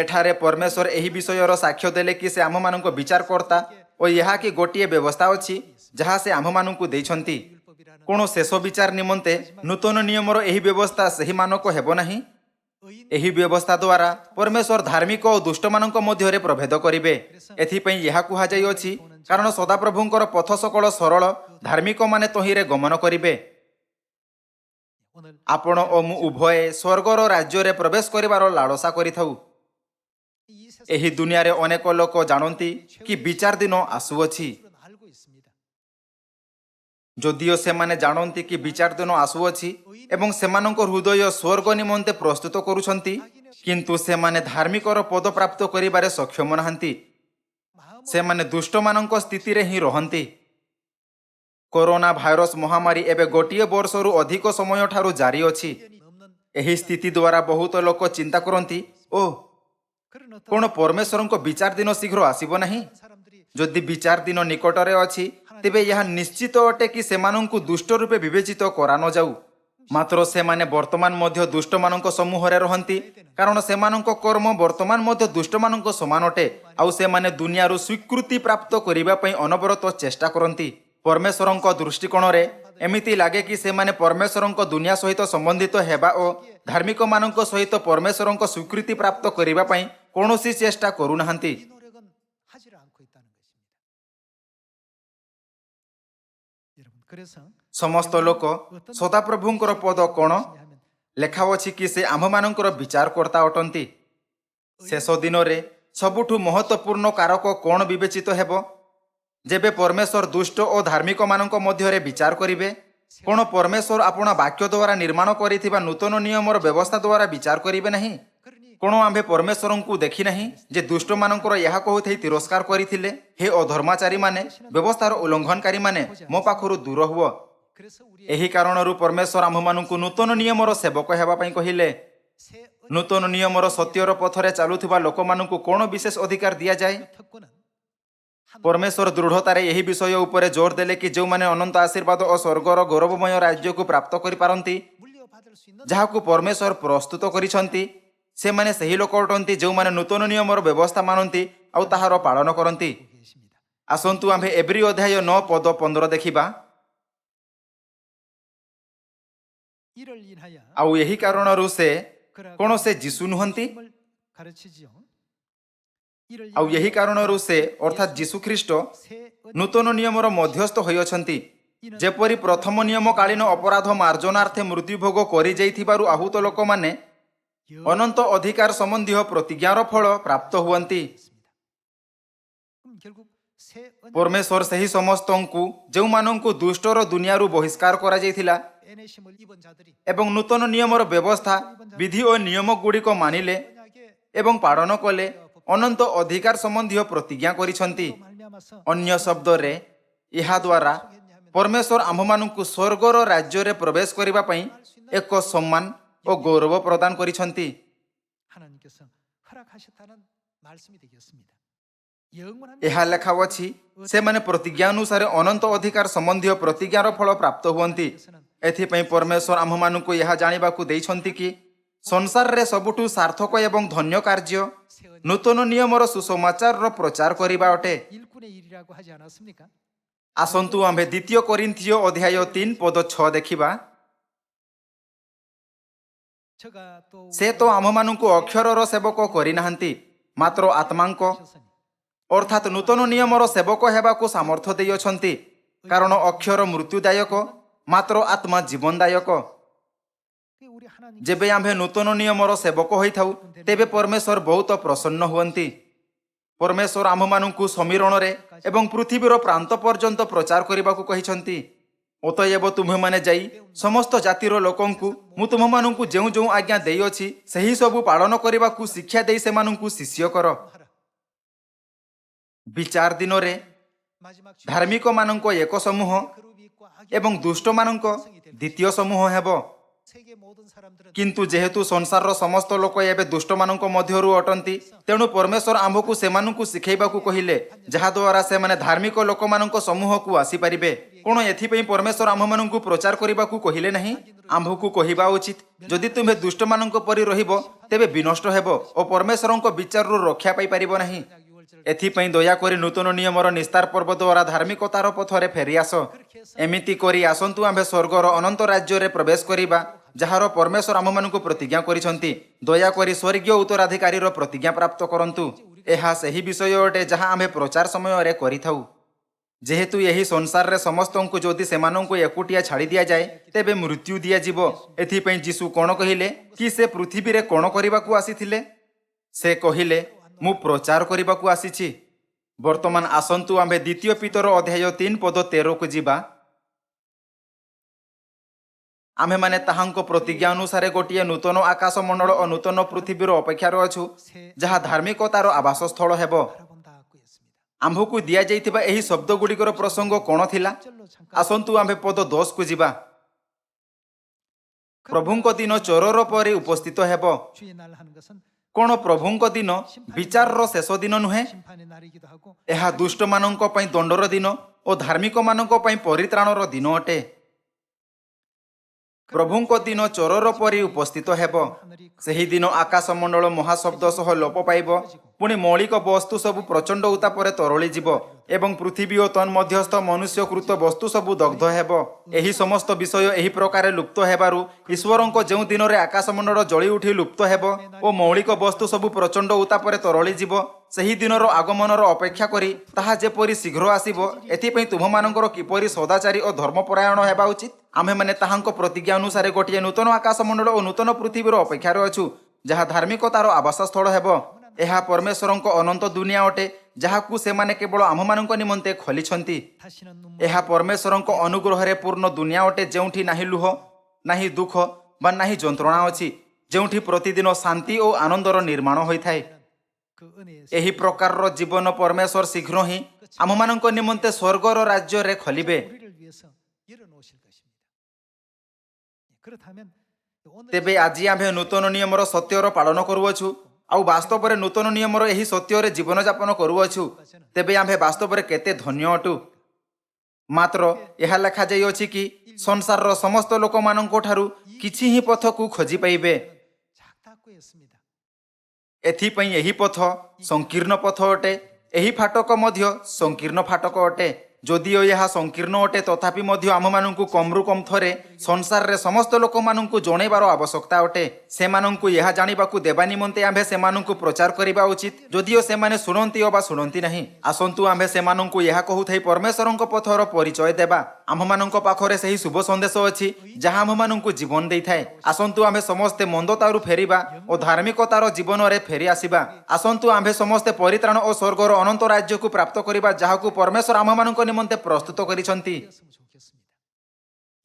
ଏଠାରେ ପରମେଶ୍ୱର ଏହି ବିଷୟର ସାକ୍ଷ୍ୟ ଦେଲେ କି ସେ ଆମ୍ଭମାନଙ୍କ ବିଚାରକର୍ତ୍ତା ଓ ଏହା କି ଗୋଟିଏ ବ୍ୟବସ୍ଥା ଅଛି ଯାହା ସେ ଆମ୍ଭମାନଙ୍କୁ ଦେଇଛନ୍ତି। କ'ଣ ଶେଷ ବିଚାର ନିମନ୍ତେ ନୂତନ ନିୟମର ଏହି ବ୍ୟବସ୍ଥା ସେହି ମାନକ ହେବ ନାହିଁ? ଏହି ବ୍ୟବସ୍ଥା ଦ୍ୱାରା ପରମେଶ୍ୱର ଧାର୍ମିକ ଓ ଦୁଷ୍ଟମାନଙ୍କ ମଧ୍ୟରେ ପ୍ରଭେଦ କରିବେ। ଏଥିପାଇଁ ଏହା କୁହାଯାଇଅଛି, କାରଣ ସଦାପ୍ରଭୁଙ୍କର ପଥ ସକଳ ସରଳ, ଧାର୍ମିକମାନେ ତହିଁରେ ଗମନ କରିବେ। ଆପଣ ଓ ମୁଁ ଉଭୟେ ସ୍ୱର୍ଗର ରାଜ୍ୟରେ ପ୍ରବେଶ କରିବାର ଲାଳସା କରିଥାଉ। ଏହି ଦୁନିଆରେ ଅନେକ ଲୋକ ଜାଣନ୍ତି କି ବିଚାର ଦିନ ଆସୁଅଛି। ଯଦିଓ ସେମାନେ ଜାଣନ୍ତି କି ବିଚାର ଦିନ ଆସୁଅଛି ଏବଂ ସେମାନଙ୍କ ହୃଦୟ ସ୍ୱର୍ଗ ନିମନ୍ତେ ପ୍ରସ୍ତୁତ କରୁଛନ୍ତି, କିନ୍ତୁ ସେମାନେ ଧାର୍ମିକର ପଦ ପ୍ରାପ୍ତ କରିବାରେ ସକ୍ଷମ ନାହାନ୍ତି। ସେମାନେ ଦୁଷ୍ଟମାନଙ୍କ ସ୍ଥିତିରେ ହିଁ ରହନ୍ତି। କରୋନା ଭାଇରସ ମହାମାରୀ ଏବେ ଗୋଟିଏ ବର୍ଷରୁ ଅଧିକ ସମୟ ଠାରୁ ଜାରି ଅଛି। ଏହି ସ୍ଥିତି ଦ୍ୱାରା ବହୁତ ଲୋକ ଚିନ୍ତା କରନ୍ତି, ଓ କ'ଣ ପରମେଶ୍ୱରଙ୍କ ବିଚାର ଦିନ ଶୀଘ୍ର ଆସିବ ନାହିଁ? ଯଦି ବିଚାର ଦିନ ନିକଟରେ ଅଛି, ତେବେ ଏହା ନିଶ୍ଚିତ ଅଟେ କି ସେମାନଙ୍କୁ ଦୁଷ୍ଟ ରୂପେ ବିବେଚିତ କରାନଯାଉ। ମାତ୍ର ସେମାନେ ବର୍ତ୍ତମାନ ମଧ୍ୟ ଦୁଷ୍ଟମାନଙ୍କ ସମୂହରେ ରହନ୍ତି, କାରଣ ସେମାନଙ୍କ କର୍ମ ବର୍ତ୍ତମାନ ମଧ୍ୟ ଦୁଷ୍ଟମାନଙ୍କ ସମାନ ଅଟେ, ଆଉ ସେମାନେ ଦୁନିଆରୁ ସ୍ୱୀକୃତି ପ୍ରାପ୍ତ କରିବା ପାଇଁ ଅନବରତ ଚେଷ୍ଟା କରନ୍ତି। ପରମେଶ୍ୱରଙ୍କ ଦୃଷ୍ଟିକୋଣରେ ଏମିତି ଲାଗେ କି ସେମାନେ ପରମେଶ୍ୱରଙ୍କ ଦୁନିଆ ସହିତ ସମ୍ବନ୍ଧିତ ହେବା ଓ ଧାର୍ମିକମାନଙ୍କ ସହିତ ପରମେଶ୍ୱରଙ୍କ ସ୍ୱୀକୃତି ପ୍ରାପ୍ତ କରିବା ପାଇଁ କୌଣସି ଚେଷ୍ଟା କରୁନାହାନ୍ତି। ସମସ୍ତ ଲୋକ ସଦାପ୍ରଭୁଙ୍କର ପଦ କ'ଣ? ଲେଖା ଅଛି କି ସେ ଆମ୍ଭମାନଙ୍କର ବିଚାରକର୍ତ୍ତା ଅଟନ୍ତି। ଶେଷ ଦିନରେ ସବୁଠୁ ମହତ୍ୱପୂର୍ଣ୍ଣ କାରକ କ'ଣ ବିବେଚିତ ହେବ? ଯେବେ ପରମେଶ୍ୱର ଦୁଷ୍ଟ ଓ ଧାର୍ମିକମାନଙ୍କ ମଧ୍ୟରେ ବିଚାର କରିବେ, କ'ଣ ପରମେଶ୍ୱର ଆପଣା ବାକ୍ୟ ଦ୍ୱାରା ନିର୍ମାଣ କରିଥିବା ନୂତନ ନିୟମର ବ୍ୟବସ୍ଥା ଦ୍ୱାରା ବିଚାର କରିବେ ନାହିଁ? କ'ଣ ଆମ୍ଭେ ପରମେଶ୍ୱରଙ୍କୁ ଦେଖି ନାହିଁ ଯେ ଦୁଷ୍ଟମାନଙ୍କର ଏହା କହୁଥାଇ ତିରସ୍କାର କରିଥିଲେ, ହେ ଅଧର୍ମାଚାରୀମାନେ, ବ୍ୟବସ୍ଥାର ଉଲ୍ଲଂଘନକାରୀମାନେ, ମୋ ପାଖରୁ ଦୂର ହୁଅ। ଏହି କାରଣରୁ ପରମେଶ୍ୱର ଆମ୍ଭମାନଙ୍କୁ ନୂତନ ନିୟମର ସେବକ ହେବା ପାଇଁ କହିଲେ। ନୂତନ ନିୟମର ସତ୍ୟର ପଥରେ ଚାଲୁଥିବା ଲୋକମାନଙ୍କୁ କ'ଣ ବିଶେଷ ଅଧିକାର ଦିଆଯାଏ? ପରମେଶ୍ୱର ଦୃଢ଼ତାରେ ଏହି ବିଷୟ ଉପରେ ଜୋର ଦେଲେ କି ଯେଉଁମାନେ ଅନନ୍ତ ଆଶୀର୍ବାଦ ଓ ସ୍ୱର୍ଗର ଗୌରବମୟ ରାଜ୍ୟକୁ ପ୍ରାପ୍ତ କରିପାରନ୍ତି, ଯାହାକୁ ପରମେଶ୍ୱର ପ୍ରସ୍ତୁତ କରିଛନ୍ତି, ସେମାନେ ସେହି ଲୋକ ଅଟନ୍ତି ଯେଉଁମାନେ ନୂତନ ନିୟମର ବ୍ୟବସ୍ଥା ମାନନ୍ତି ଆଉ ତାହାର ପାଳନ କରନ୍ତି। 계십니다. ଆସନ୍ତୁ ଆମ୍ଭେ ଏବ୍ରି ଅଧ୍ୟାୟ 9 ପଦ 15 ଦେଖିବା। 이를 인하여 ଆଉ ଏହି କାରଣରୁ ସେ କ'ଣ 그러가 ସେ ଯୀଶୁ ନୁହନ୍ତି? 예수님을 가르치지요. 이를 ଆଉ ଏହି 인하여 କାରଣରୁ ସେ ଅର୍ଥାତ୍ ଯୀଶୁ ଖ୍ରୀଷ୍ଟ 새 ନୂତନ ନିୟମର ମଧ୍ୟସ୍ଥ ହୋଇଅଛନ୍ତି। ଯେପରି ପ୍ରଥମ ନିୟମକାଳୀନ ଅପରାଧ ମାର୍ଜନାର୍ଥେ ମୃତ୍ୟୁଭୋଗ କରିଯାଇଥିବାରୁ ଆହୁତ ଲୋକମାନେ ଅନନ୍ତ ଅଧିକାର ସମ୍ବନ୍ଧୀୟ ପ୍ରତିଜ୍ଞାର ଫଳ ପ୍ରାପ୍ତ ହୁଅନ୍ତି। 그럼 결국 새 언약 ପରମେଶ୍ୱର ସେହି ସମସ୍ତଙ୍କୁ ଯେଉଁମାନଙ୍କୁ ଦୁଷ୍ଟର ଦୁନିଆରୁ ବହିଷ୍କାର କରାଯାଇଥିଲା 애내심을 입은 자들이 ଏବଂ ନୂତନ ନିୟମର ବ୍ୟବସ୍ଥା ବିଧି ଓ ନିୟମ ଗୁଡ଼ିକ ମାନିଲେ 언약의 ଏବଂ ପାଳନ କଲେ ଅନନ୍ତ ଅଧିକାର ସମ୍ବନ୍ଧୀୟ ପ୍ରତିଜ୍ଞା କରିଛନ୍ତି। 말미암아서 ଅନ୍ୟ ଶବ୍ଦରେ ଏହାଦ୍ୱାରା ପରମେଶ୍ୱର ଆମ୍ଭମାନଙ୍କୁ ସ୍ୱର୍ଗର ରାଜ୍ୟରେ ପ୍ରବେଶ କରିବା ପାଇଁ ଏକ ସମ୍ମାନ ଓ ଗୌରବ ପ୍ରଦାନ କରିଛନ୍ତି। 하나님께서 허락하셨다는 말씀이 되겠습니다. 영원한 ଏହା ଲେଖା ଅଛି ସେମାନେ ପ୍ରତିଜ୍ଞା ଅନୁସାରେ ଅନନ୍ତ ଅଧିକାର ସମ୍ବନ୍ଧୀୟ ପ୍ରତିଜ୍ଞାର ଫଳ ପ୍ରାପ୍ତ ହୁଅନ୍ତି। ଏଥିପାଇଁ ପରମେଶ୍ୱର ଆମ୍ଭମାନଙ୍କୁ ଏହା ଜାଣିବାକୁ ଦେଇଛନ୍ତି କି ସଂସାରରେ ସବୁଠୁ ସାର୍ଥକ ଏବଂ ଧନ୍ୟ କାର୍ଯ୍ୟ ନୂତନ ନିୟମର ସୁସମାଚାରର ପ୍ରଚାର କରିବା ଅଟେ। 일꾼의 일이라고 하지 않았습니까? ଆସନ୍ତୁ ଆମ୍ଭେ ଦ୍ୱିତୀୟ କୋରିନ୍ଥୀୟ ଅଧ୍ୟାୟ 3 ପଦ 6 ଦେଖିବା। 저가 또 ସେ ତ ଆମ୍ଭମାନଙ୍କୁ ଅକ୍ଷରର ସେବକ କରିନାହାନ୍ତି ମାତ୍ର ଆତ୍ମାଙ୍କ 하셨으니 ଅର୍ଥାତ୍ ନୂତନ ନିୟମର ସେବକ ହେବାକୁ ସାମର୍ଥ୍ୟ ଦେଇଅଛନ୍ତି। କାରଣ ଅକ୍ଷର ମୃତ୍ୟୁଦାୟକ ମାତ୍ର ଆତ୍ମା ଜୀବନଦାୟକ। 우리 하나님 ଯେବେ ଆମ୍ଭେ ନୂତନ ନିୟମର ସେବକ ହୋଇଥାଉ ତେବେ ପରମେଶ୍ୱର ବହୁତ ପ୍ରସନ୍ନ ହୁଅନ୍ତି। ପରମେଶ୍ୱର ଆମ୍ଭମାନଙ୍କୁ ସମୀରଣରେ ଏବଂ ପୃଥିବୀର ପ୍ରାନ୍ତ ପର୍ଯ୍ୟନ୍ତ ପ୍ରଚାର କରିବାକୁ କହିଛନ୍ତି। ଅତଏବ ତୁମ୍ଭେମାନେ ଯାଇ ସମସ୍ତ ଜାତିର ଲୋକଙ୍କୁ ମୁଁ ତୁମମାନଙ୍କୁ ଯେଉଁ ଯେଉଁ ଆଜ୍ଞା ଦେଇଅଛି ସେହି ସବୁ ପାଳନ କରିବାକୁ ଶିକ୍ଷା ଦେଇ ସେମାନଙ୍କୁ ଶିଷ୍ୟ କର। ବିଚାର ଦିନରେ 마지막 ଧାର୍ମିକମାନଙ୍କ ଏକ ସମୂହ 그룹이 있고 악이 ଏବଂ ଦୁଷ୍ଟମାନଙ୍କ ଦ୍ୱିତୀୟ ସମୂହ ହେବ। 세계 모든 사람들은 କିନ୍ତୁ ଯେହେତୁ ସଂସାରର ସମସ୍ତ ଲୋକ ଏବେ ଦୁଷ୍ଟମାନଙ୍କ ମଧ୍ୟରୁ ଅଟନ୍ତି ତେଣୁ ପରମେଶ୍ୱର ଆମ୍ଭକୁ ସେମାନଙ୍କୁ ଶିଖେଇବାକୁ କହିଲେ ଯାହାଦ୍ୱାରା ସେମାନେ ଧାର୍ମିକ ଲୋକମାନଙ୍କ ସମୂହକୁ ଆସିପାରିବେ। କ'ଣ ଏଥିପାଇଁ ପରମେଶ୍ୱର ଆମ୍ଭମାନଙ୍କୁ ପ୍ରଚାର କରିବାକୁ କହିଲେ ନାହିଁ? ଆମ୍ଭକୁ କହିବା ଉଚିତ ଯଦି ତୁମ୍ଭେ ଦୁଷ୍ଟମାନଙ୍କ ପରି ରହିବ ତେବେ ବିନଷ୍ଟ ହେବ ଓ ପରମେଶ୍ୱରଙ୍କ ବିଚାରରୁ ରକ୍ଷା ପାଇପାରିବ ନାହିଁ। ଏଥିପାଇଁ ଦୟାକରି ନୂତନ ନିୟମର ନିସ୍ତାର ପର୍ବ ଦ୍ୱାରା ଧାର୍ମିକତାର ପଥରେ ଫେରିଆସ। ଏମିତି କରି ଆସନ୍ତୁ ଆମ୍ଭେ ସ୍ୱର୍ଗର ଅନନ୍ତ ରାଜ୍ୟରେ ପ୍ରବେଶ କରିବା ଯାହାର ପରମେଶ୍ୱର ଆମ୍ଭମାନଙ୍କୁ ପ୍ରତିଜ୍ଞା କରିଛନ୍ତି। ଦୟାକରି ସ୍ୱର୍ଗୀୟ ଉତ୍ତରାଧିକାରୀର ପ୍ରତିଜ୍ଞା ପ୍ରାପ୍ତ କରନ୍ତୁ। ଏହା ସେହି ବିଷୟ ଅଟେ ଯାହା ଆମ୍ଭେ ପ୍ରଚାର ସମୟରେ କରିଥାଉ। ଯେହେତୁ ଏହି ସଂସାରରେ ସମସ୍ତଙ୍କୁ ଯଦି ସେମାନଙ୍କୁ ଏକୁଟିଆ ଛାଡ଼ି ଦିଆଯାଏ ତେବେ ମୃତ୍ୟୁ ଦିଆଯିବ। ଏଥିପାଇଁ ଯୀଶୁ କ'ଣ କହିଲେ କି ସେ ପୃଥିବୀରେ କ'ଣ କରିବାକୁ ଆସିଥିଲେ? ସେ କହିଲେ ମୁଁ ପ୍ରଚାର କରିବାକୁ ଆସିଛି। ବର୍ତ୍ତମାନ ଆସନ୍ତୁ ଆମ୍ଭେ ଦ୍ୱିତୀୟ ପିତର ଅଧ୍ୟାୟ 3 ପଦ 13କୁ ଯିବା। ଆମ୍ଭେମାନେ ତାହାଙ୍କ ପ୍ରତିଜ୍ଞା ଅନୁସାରେ ଗୋଟିଏ ନୂତନ ଆକାଶ ମଣ୍ଡଳ ଓ ନୂତନ ପୃଥିବୀର ଅପେକ୍ଷାରେ ଅଛୁ ଯାହା ଧାର୍ମିକତାର ଆବାସ ସ୍ଥଳ ହେବ। 바라본다고 했습니다. ଆମ୍ଭକୁ ଦିଆଯାଇଥିବା ଏହି ଶବ୍ଦ ଗୁଡ଼ିକର ପ୍ରସଙ୍ଗ କ'ଣ ଥିଲା? ଆସନ୍ତୁ ଆମ୍ଭେ ପଦ 10କୁ ଯିବା। ପ୍ରଭୁଙ୍କ ଦିନ ଚୋରର ପରେ ଉପସ୍ଥିତ ହେବ। 주의 날 하는 것은 କ'ଣ ପ୍ରଭୁଙ୍କ ଦିନ ବିଚାରର ଶେଷ ଦିନ ନୁହେଁ? 심판의 날이기도 하고 ଏହା ଦୁଷ୍ଟମାନଙ୍କ ପାଇଁ ଦଣ୍ଡର ଦିନ ଓ ଧାର୍ମିକମାନଙ୍କ ପାଇଁ ପରିତ୍ରାଣର ଦିନ ଅଟେ। ପ୍ରଭୁଙ୍କ ଦିନ ଚୋରର ପରି ଉପସ୍ଥିତ ହେବ। ସେହି ଦିନ ଆକାଶ ମଣ୍ଡଳ ମହାଶବ୍ଦ ସହ ଲୋପ ପାଇବ। ପୁଣି ମୌଳିକ ବସ୍ତୁ ସବୁ ପ୍ରଚଣ୍ଡ ଉତ୍ତାପରେ ତରଳିଯିବ ଏବଂ ପୃଥିବୀ ଓ ତନ୍ମଧ୍ୟସ୍ଥ ମନୁଷ୍ୟକୃତ ବସ୍ତୁ ସବୁ ଦଗ୍ଧ ହେବ। ଏହି ସମସ୍ତ ବିଷୟ ଏହି ପ୍ରକାରେ ଲୁପ୍ତ ହେବାରୁ ଈଶ୍ୱରଙ୍କ ଯେଉଁ ଦିନରେ ଆକାଶମଣ୍ଡଳ ଜଳି ଉଠି ଲୁପ୍ତ ହେବ ଓ ମୌଳିକ ବସ୍ତୁ ସବୁ ପ୍ରଚଣ୍ଡ ଉତ୍ତାପରେ ତରଳିଯିବ ସେହି ଦିନର ଆଗମନର ଅପେକ୍ଷା କରି ତାହା ଯେପରି ଶୀଘ୍ର ଆସିବ ଏଥିପାଇଁ ତୁମମାନଙ୍କର କିପରି ସଦାଚାରୀ ଓ ଧର୍ମପରାୟଣ ହେବା ଉଚିତ। ଆମ୍ଭେମାନେ ତାହାଙ୍କ ପ୍ରତିଜ୍ଞା ଅନୁସାରେ ଗୋଟିଏ ନୂତନ ଆକାଶମଣ୍ଡଳ ଓ ନୂତନ ପୃଥିବୀର ଅପେକ୍ଷାରେ ଅଛୁ ଯାହା ଧାର୍ମିକତାର ଆବାସ ସ୍ଥଳ ହେବ। ଏହା ପରମେଶ୍ୱରଙ୍କ ଅନନ୍ତ ଦୁନିଆ ଅଟେ ଯାହାକୁ ସେମାନେ କେବଳ ଆମ୍ଭମାନଙ୍କ ନିମନ୍ତେ ଖୋଲିଛନ୍ତି। 다시는 눈물 ଏହା ପରମେଶ୍ୱରଙ୍କ ଅନୁଗ୍ରହରେ ପୂର୍ଣ୍ଣ ଦୁନିଆ ଅଟେ ଯେଉଁଠି ନାହିଁ ଲୁହ ନାହିଁ ଦୁଃଖ ବା ନାହିଁ ଯନ୍ତ୍ରଣା ଅଛି, ଯେଉଁଠି ପ୍ରତିଦିନ ଶାନ୍ତି ଓ ଆନନ୍ଦର ନିର୍ମାଣ ହୋଇଥାଏ। 그 은혜의 ଏହି ପ୍ରକାରର ଜୀବନ ପରମେଶ୍ୱର ଶୀଘ୍ର ହିଁ ଆମମାନଙ୍କ ନିମନ୍ତେ ସ୍ୱର୍ଗର ରାଜ୍ୟରେ ଖୋଲିବେ। 우리를 위해서 열어놓으실 것입니다. 그렇다면 오늘 ତେବେ ଆଜି ଆମ୍ଭେ ନୂତନ ନିୟମର ସତ୍ୟର ପାଳନ କରୁଅଛୁ ଆଉ ବାସ୍ତବରେ ନୂତନ ନିୟମର ଏହି ସତ୍ୟରେ ଜୀବନଯାପନ କରୁଅଛୁ। ତେବେ ଆମ୍ଭେ ବାସ୍ତବରେ କେତେ ଧନ୍ୟ ଅଟୁ। ମାତ୍ର ଏହା ଲେଖାଯାଇଅଛି କି ସଂସାରର ସମସ୍ତ ଲୋକମାନଙ୍କ ଠାରୁ କିଛି ହିଁ ପଥକୁ ଖୋଜି ପାଇବେ। 작다고 했습니다. एथिपई एही पथ संकीर्ण पथ अटे एही फाटक मध्य संकीर्ण फाटक अटे जदिओ यह संकीर्ण अटे तथापि मध्य आममानंकु कमरु कम थरे संसार रे समस्त लोक मानंकु जणेबार आवश्यकता अटे सेमानंकु यह जानिबाकु देबा निमंते आम्भे सेमानंकु प्रचार करिबा उचित जदिओ सेमाने सुनंती अबा सुनंती नहीं आसंतु आम्भे सेमानंकु यह कहूथाई परमेश्वरंक पथर परिचय देबा आममानंक पाखरे सही शुभ संदेश अछि जहा आममानंकु जीवन देइथाय आसंतु आम्भे समस्ते मंदतारु फेरिबा ओ धार्मिकतार जीवन रे फेरि आसीबा आसंतु आम्भे समस्ते परित्राण ओ स्वर्गर अनंत राज्य को प्राप्त करिबा जाहाकु परमेश्वर आममानंक निमंते प्रस्तुत करिसंती 했으면 좋겠습니다.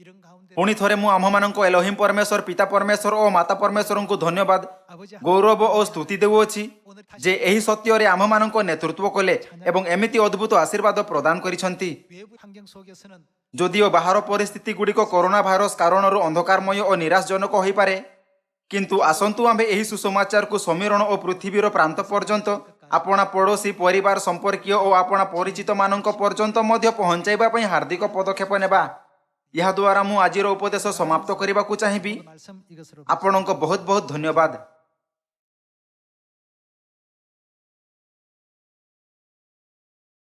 이런 가운데 पुणी थरे मु आममानंक एलोहिम परमेश्वर पिता परमेश्वर ओ माता परमेश्वरंकु धन्यवाद 아버지 गौरव ओ स्तुति देउअछि जे एही सत्य रे आममानंक नेतृत्व कले एवं एमिति अद्भुत आशीर्वाद प्रदान करिसंती 외부 환경 속에서는 जदिओ बाहर परिस्थिति गुड़िक कोरोना भाइरस कारणରୁ अंधकारमय और निराशजनक होइपारे किंतु आसंतु आम्भे एही सुसमाचार को समीरण और पृथ्वीर प्रांत पर्यंत आपणा पड़ोशी परिवार संपर्कीय और आपणा परिचित मानक पर्यंत मध्य पहुंचाइबा पई हार्दिक पदक्षेप नेबा यह द्वारा मु आजिर उपदेश समाप्त करने को चाहिए 말씀 이것으로 आपणक बहुत बहुत धन्यवाद।